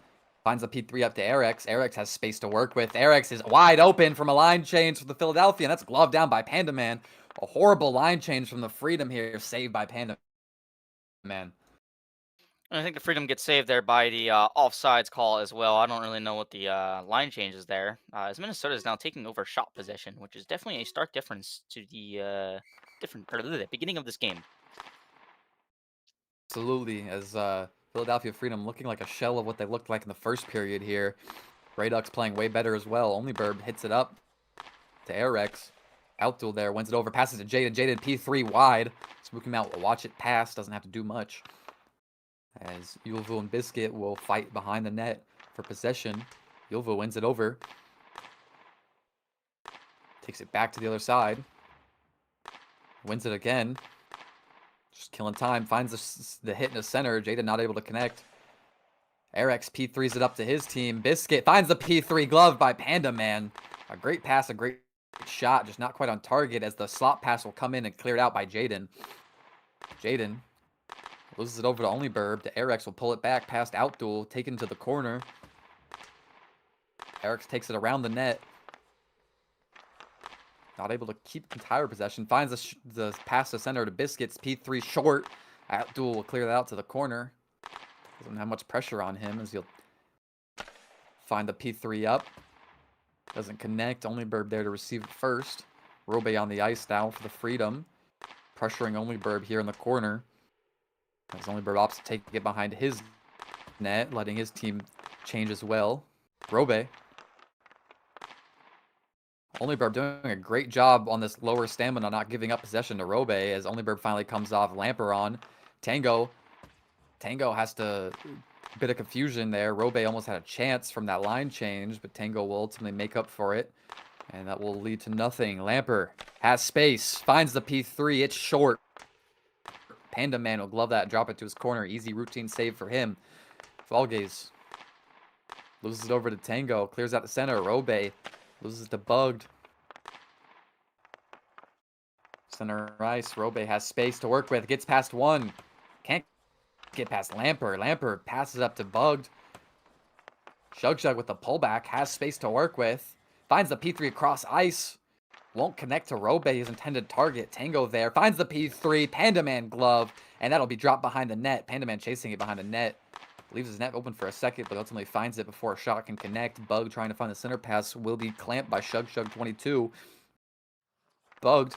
Finds a P3 up to Erix. Erix has space to work with. Erix is wide open from a line change for the Philadelphia, and that's gloved down by Panda Man. A horrible line change from the Freedom here, saved by Panda Man. I think the Freedom gets saved there by the offsides call as well. I don't really know what the line change is there. As Minnesota is now taking over shot possession, which is definitely a stark difference to the beginning of this game. Absolutely, as Philadelphia Freedom looking like a shell of what they looked like in the first period here. Grey Ducks playing way better as well. ohLuvv hits it up to Erix. Outduel there, wins it over, passes to Jaden. Jaden P3 wide. Spooky Mount will watch it pass, doesn't have to do much. As ohLuvv and Biscuit will fight behind the net for possession. ohLuvv wins it over. Takes it back to the other side. Wins it again. Just killing time. Finds the hit in the center. Jaden not able to connect. Erix P3s it up to his team. Biscuit finds the P3 glove by Panda Man. A great pass, a great shot. Just not quite on target as the slot pass will come in and cleared out by Jaden. Jaden loses it over to ohLuvv. To Erix will pull it back past Outduel. Taken to the corner. Erix takes it around the net. Not able to keep entire possession. Finds the pass to center to Biscuits. P3 short. Outduel will clear that out to the corner. Doesn't have much pressure on him as he'll find the P3 up. Doesn't connect. ohLuvv there to receive it first. Robe on the ice now for the Freedom. Pressuring ohLuvv here in the corner. As ohLuvv opts to take it behind his net, letting his team change as well. Robe. ohLuvv doing a great job on this lower stamina, not giving up possession to Robe as ohLuvv finally comes off. Lamper on. Tango has to... bit of confusion there. Robe almost had a chance from that line change, but Tango will ultimately make up for it. And that will lead to nothing. Lamper has space, finds the P3. It's short. Panda Man will glove that and drop it to his corner. Easy routine save for him. Falgaze loses it over to Tango. Clears out the center. Robe loses to Bugged. Center ice. Robe has space to work with. Gets past one. Can't get past Lamper. Lamper passes up to Bugged. Shug with the pullback. Has space to work with. Finds the P3 across ice. Won't connect to Robe, his intended target. Tango there. Finds the P3. Panda Man glove. And that'll be dropped behind the net. Panda Man chasing it behind the net. Leaves his net open for a second, but ultimately finds it before a shot can connect. Bug trying to find the center pass will be clamped by Shug22. Bugged.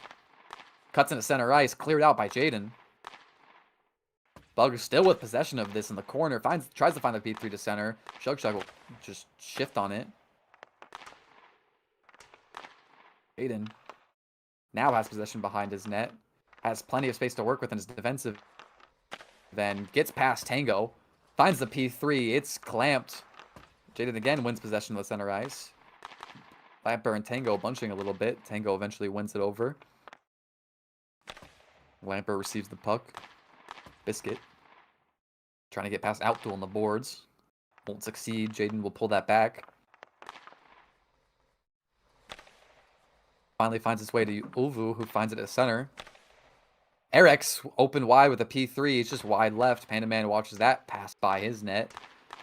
Cuts into center ice. Cleared out by Jaden. Bug is still with possession of this in the corner. Tries to find the P3 to center. Shug will just shift on it. Jaden now has possession behind his net. Has plenty of space to work with in his defensive. Then gets past Tango. Finds the P3. It's clamped. Jaden again wins possession of the center ice. Lamper and Tango bunching a little bit. Tango eventually wins it over. Lamper receives the puck. Biscuit trying to get past Outduel on the boards. Won't succeed. Jaden will pull that back. Finally finds its way to ohLuvv, who finds it at center. Eric's open wide with a P3. It's just wide left. Panda Man watches that pass by his net.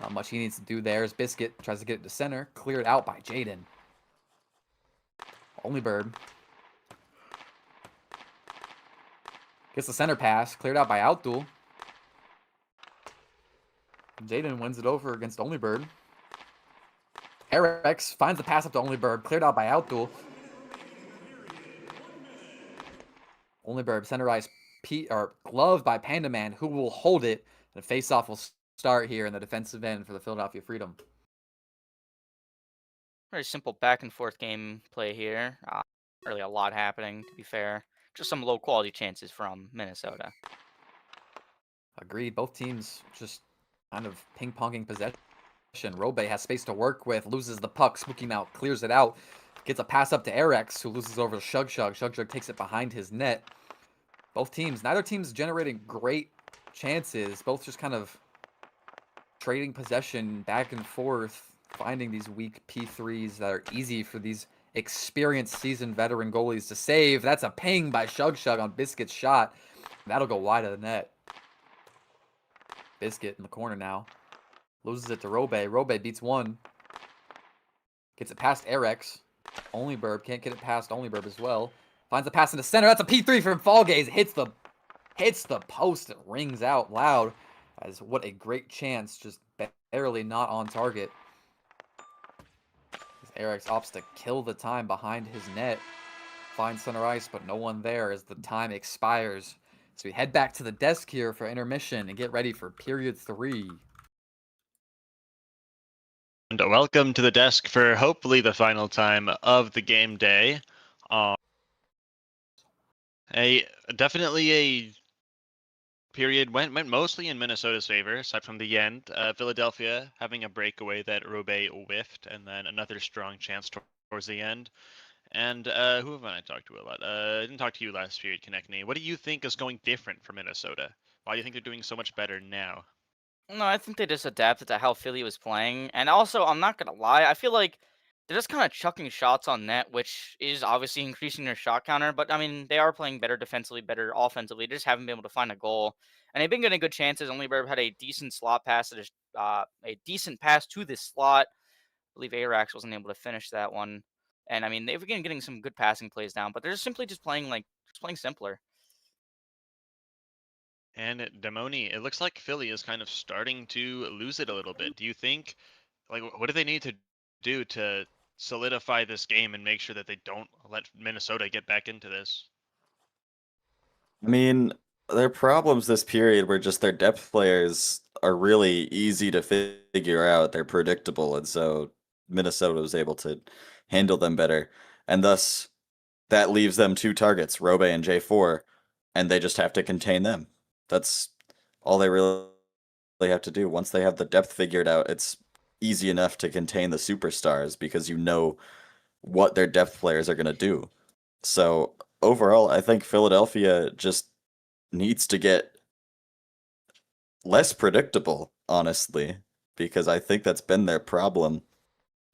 Not much he needs to do there as Biscuit tries to get it to center. Cleared out by Jaden. ohLuvv gets the center pass. Cleared out by Outduel. Jaden wins it over against ohLuvv. Eric's finds the pass up to ohLuvv. Cleared out by Outduel. ohLuvv center ice gloved by Panda Man, who will hold it. The face-off will start here in the defensive end for the Philadelphia Freedom. Very simple back and forth game play here. Really a lot happening, to be fair. Just some low quality chances from Minnesota. Agreed. Both teams just kind of ping-ponging possession. Robe has space to work with, loses the puck. Spooky Mouth clears it out. Gets a pass up to Erix, who loses over to Shug. Shug takes it behind his net. Both teams, neither team's generating great chances. Both just kind of trading possession back and forth, finding these weak P3s that are easy for these experienced seasoned veteran goalies to save. That's a ping by Shug on Biscuit's shot. That'll go wide of the net. Biscuit in the corner now. Loses it to Robe. Robe beats one. Gets it past Erix. ohLuvv can't get it past ohLuvv as well. Finds the pass in the center. That's a P3 from Falgaze. Hits the post. It rings out loud. As what a great chance. Just barely not on target. Erix opts to kill the time behind his net. Finds center ice, but no one there as the time expires. So we head back to the desk here for intermission and get ready for period 3. And welcome to the desk for hopefully the final time of the game day. Definitely a period went mostly in Minnesota's favor, aside from the end. Philadelphia having a breakaway that Robe whiffed, and then another strong chance towards the end. And who have I talked to a lot? I didn't talk to you last period, Konechny. What do you think is going different for Minnesota? Why do you think they're doing so much better now? No, I think they just adapted to how Philly was playing. And also, I'm not going to lie, I feel like they're just kind of chucking shots on net, which is obviously increasing their shot counter. But, I mean, they are playing better defensively, better offensively. They just haven't been able to find a goal. And they've been getting good chances. ohLuvv had a decent slot pass, a decent pass to this slot. I believe Arax wasn't able to finish that one. And, I mean, they've been getting some good passing plays down. But they're just simply just playing, playing simpler. And Demoni, it looks like Philly is kind of starting to lose it a little bit. Do you think, what do they need to do to solidify this game and make sure that they don't let Minnesota get back into this? I mean, their problems this period were just their depth players are really easy to figure out. They're predictable, and so Minnesota was able to handle them better. And thus, that leaves them 2 targets, Robe and J4, and they just have to contain them. That's all they really have to do. Once they have the depth figured out, it's easy enough to contain the superstars because you know what their depth players are going to do. So overall, I think Philadelphia just needs to get less predictable, honestly, because I think that's been their problem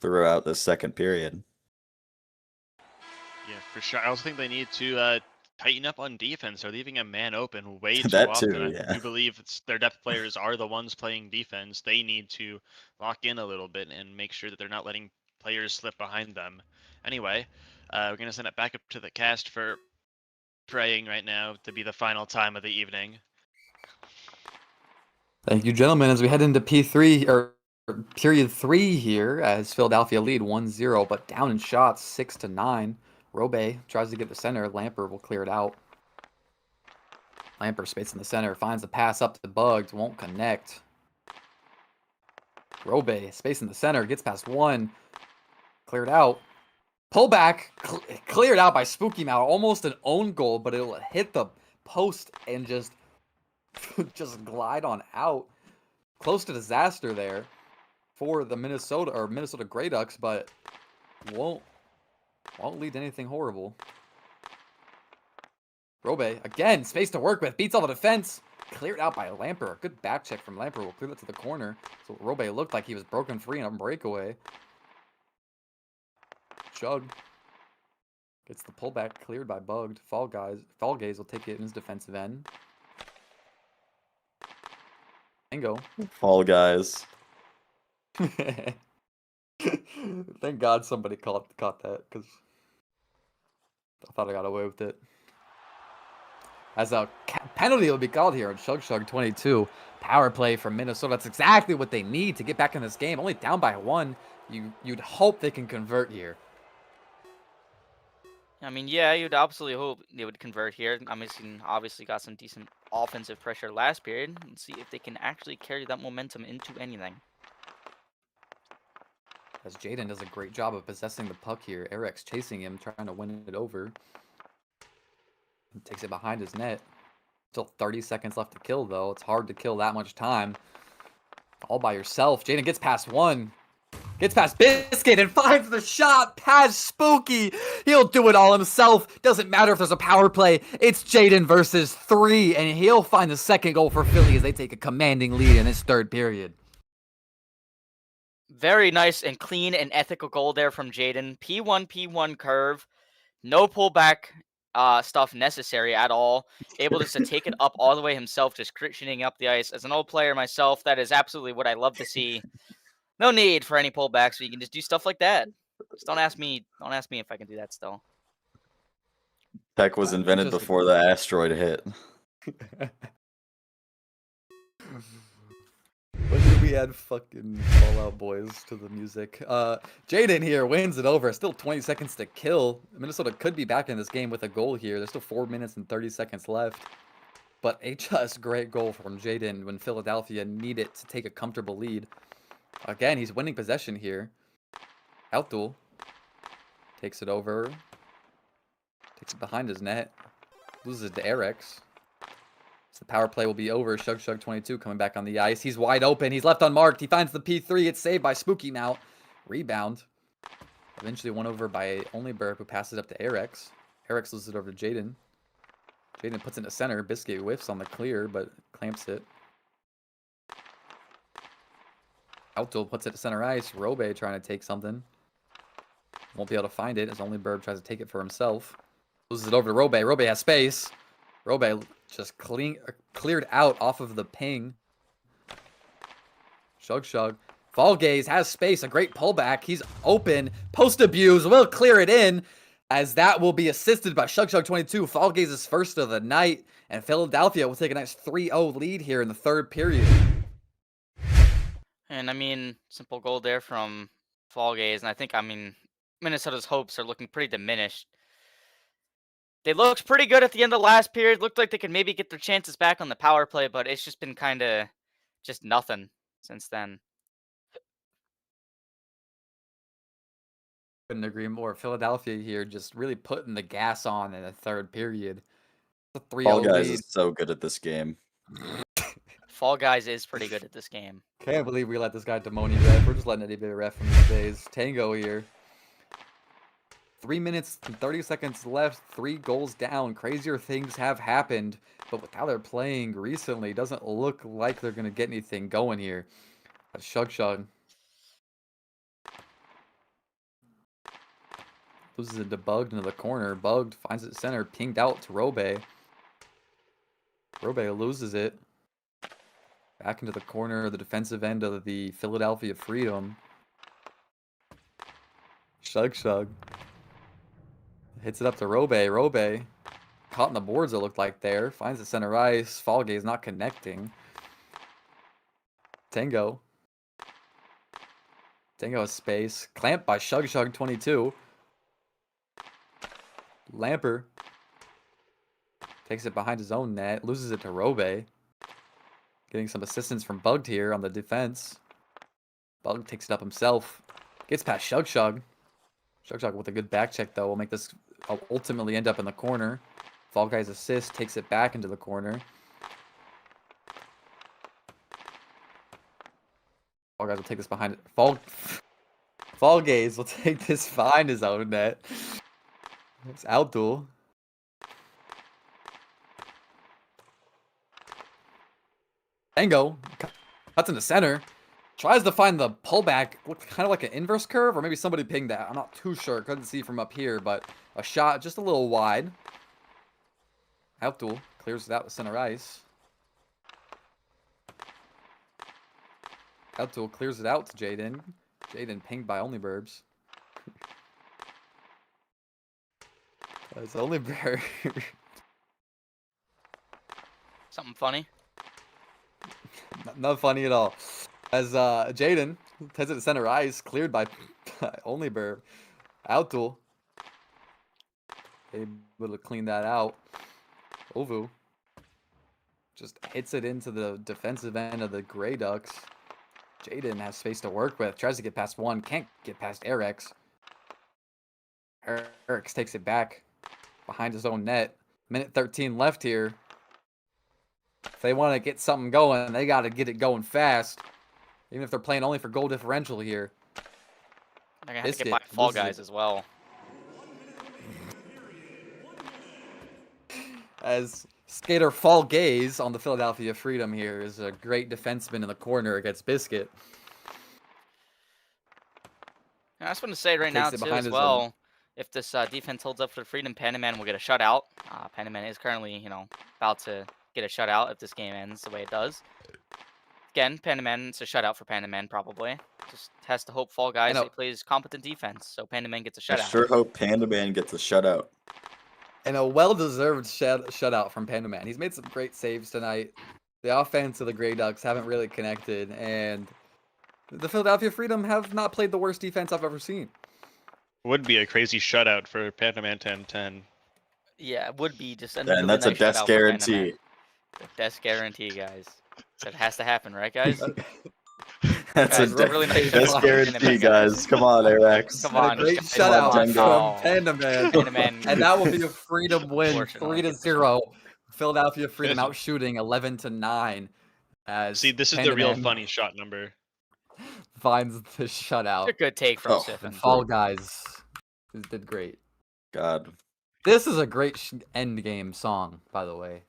throughout the second period. Yeah, for sure. I also think they need to tighten up on defense. They're leaving a man open way too That often. too, I yeah. do believe their depth players are the ones playing defense. They need to lock in a little bit and make sure that they're not letting players slip behind them. Anyway, we're going to send it back up to the cast for praying right now to be the final time of the evening. Thank you, gentlemen. As we head into P3 or period 3 here, as Philadelphia lead 1-0, but down in shots 6-9. Robe tries to get the center. Lamper will clear it out. Lamper space in the center, finds the pass up to Bugged, won't connect. Robe space in the center, gets past one, cleared out. Pullback, cleared out by Spooky Mouth. Almost an own goal, but it'll hit the post and just glide on out. Close to disaster there for the Minnesota Grey Ducks, but won't lead to anything horrible. Robe, again, space to work with, beats all the defense. Cleared out by Lamper. Good back check from Lamper. Will clear that to the corner. So Robe looked like he was broken free on a breakaway. Chug gets the pullback cleared by Bugged. Fall Gaze will take it in his defensive end. Tango. Fall Guys. Thank God somebody caught that, because I thought I got away with it. As a penalty will be called here on Shug 22. Power play from Minnesota. That's exactly what they need to get back in this game. Only down by 1. You'd hope they can convert here. I mean, yeah, you'd absolutely hope they would convert here. Obviously got some decent offensive pressure last period. Let's see if they can actually carry that momentum into anything. As Jaden does a great job of possessing the puck here. Eric's chasing him, trying to win it over. He takes it behind his net. Still 30 seconds left to kill, though. It's hard to kill that much time. All by yourself. Jaden gets past 1. Gets past Biscuit and finds the shot past Spooky. He'll do it all himself. Doesn't matter if there's a power play. It's Jaden versus 3, and he'll find the second goal for Philly as they take a commanding lead in this third period. Very nice and clean and ethical goal there from Jaden. P1 curve. No pullback stuff necessary at all. Able just to take it up all the way himself, just shooting up the ice. As an old player myself, that is absolutely what I love to see. No need for any pullbacks, so you can just do stuff like that. Just don't ask me if I can do that still. Tech was invented before the asteroid hit. When did we add fucking Fallout Boys to the music? Jaden here wins it over. Still 20 seconds to kill. Minnesota could be back in this game with a goal here. There's still 4 minutes and 30 seconds left. But a just great goal from Jaden when Philadelphia needed to take a comfortable lead. Again, he's winning possession here. Outduel takes it over. Takes it behind his net. Loses it to Eric's. So the power play will be over. Shug 22 coming back on the ice. He's wide open. He's left unmarked. He finds the P3. It's saved by Spooky now. Rebound. Eventually won over by ohLuvv, who passes it up to Eric's. Eric's loses it over to Jaden. Jaden puts it in the center. Biscuit whiffs on the clear, but clamps it. Outduel puts it to center ice. Robe trying to take something. Won't be able to find it as ohLuvv tries to take it for himself. Loses it over to Robe. Robe has space. Robe just cleared out off of the ping. Shug. Fall Gaze has space. A great pullback. He's open. Post abuse. Will clear it in as that will be assisted by Shug 22. Fall Gaze's first of the night. And Philadelphia will take a nice 3-0 lead here in the third period. And simple goal there from Fall Gaze. And I think, Minnesota's hopes are looking pretty diminished. They looked pretty good at the end of last period. Looked like they could maybe get their chances back on the power play, but it's just been kind of just nothing since then. Couldn't agree more. Philadelphia here just really putting the gas on in the third period. The 3-0 Fall Guys lead. is so good at this game. Fall Guys is pretty good at this game. Can't believe we let this guy Demoni ref. We're just letting it be a ref from these days. Tango here. 3 minutes and 30 seconds left, 3 goals down. Crazier things have happened, but with how they're playing recently, it doesn't look like they're going to get anything going here. Shug. Loses it to Bugged into the corner. Bugged finds it center, pinged out to Robe. Robe loses it. Back into the corner, the defensive end of the Philadelphia Freedom. Shug. Hits it up to Robe. Robe caught in the boards, it looked like there. Finds the center ice. Fallgaze not connecting. Tango has space. Clamped by Shug 22. Lamper takes it behind his own net. Loses it to Robe. Getting some assistance from Bugged here on the defense. Bugged takes it up himself. Gets past Shug. Shug with a good back check, though, will make this ultimately end up in the corner. Fall Guy's assist takes it back into the corner. Fall Guys will take this behind it. Fall Gaze will take this behind his own net. It's Abdul. Tango cuts in the center. Tries to find the pullback. Looked kind of like an inverse curve, or maybe somebody pinged that. I'm not too sure. Couldn't see from up here, but a shot just a little wide. Abdul clears it out with center ice. Abdul clears it out to Jaden. Jaden pinged by ohLuvv. It's ohLuvv. Something funny. Not funny at all. As Jaden heads it to center ice, cleared by ohLuvv. Abdul able to clean that out. Ovu just hits it into the defensive end of the Grey Ducks. Jaden has space to work with. Tries to get past one. Can't get past Eric's. Eric's takes it back behind his own net. Minute 13 left here. If they want to get something going, they got to get it going fast. Even if they're playing only for goal differential here. They're going to have to get by Fall Guys as well. As skater Fall Gaze on the Philadelphia Freedom here is a great defenseman in the corner against Biscuit. And I just want to say right now, too, as well, if this defense holds up for the Freedom, Panaman will get a shutout. Panaman is currently, about to get a shutout if this game ends the way it does. Again, Panaman, it's a shutout for Panaman, probably. Just has to hope Fall Guys plays competent defense, so Panaman gets a shutout. I sure hope Pandaman gets a shutout. And a well-deserved shutout from Pandaman. He's made some great saves tonight. The offense of the Grey Ducks haven't really connected, and the Philadelphia Freedom have not played the worst defense I've ever seen. Would be a crazy shutout for Pandaman 10-10. Yeah, it would be just a And that's a death guarantee. The death guarantee, guys. That has to happen, right, guys? That's guys, a really death guarantee, guys. Come on, Arax. Come on, a great shutout from Pandaman. And that will be a Freedom win, 3-0. Philadelphia Freedom outshooting 11-9. As see, this is the real funny shot number. Finds the shutout. A good take from Siffin. Fall Guys did great. God. This is a great end game song, by the way.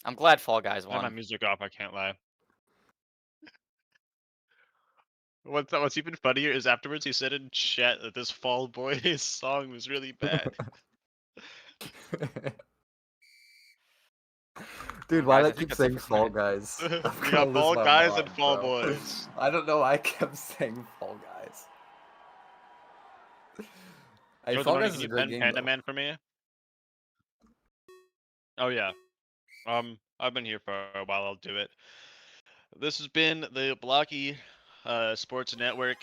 I'm glad Fall Guys I have my won. music off, I can't lie. What's even funnier is afterwards he said in chat that this Fall Boys song was really bad. Dude, why do I keep saying Fall Guys? We got Fall Guys and Fall Boys. I don't know. I kept saying Fall Guys. Hey, Fall Guys is a great game. Pandaman for me. Oh yeah. I've been here for a while. I'll do it. This has been the Blockey Sports Network.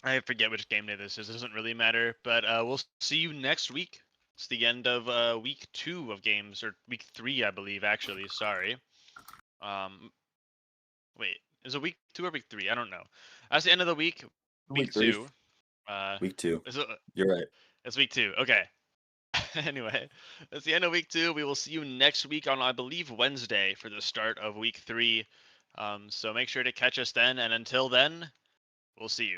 I forget which game day this is. It doesn't really matter. But we'll see you next week. It's the end of week 2 of games, or week 3, I believe. Actually, sorry. Wait, is it week 2 or week 3? I don't know. That's the end of the week. Week 2. Week 2. Is it, you're right. It's week 2. Okay. Anyway, that's the end of week 2. We will see you next week on, I believe, Wednesday for the start of week 3. So make sure to catch us then. And until then, we'll see you.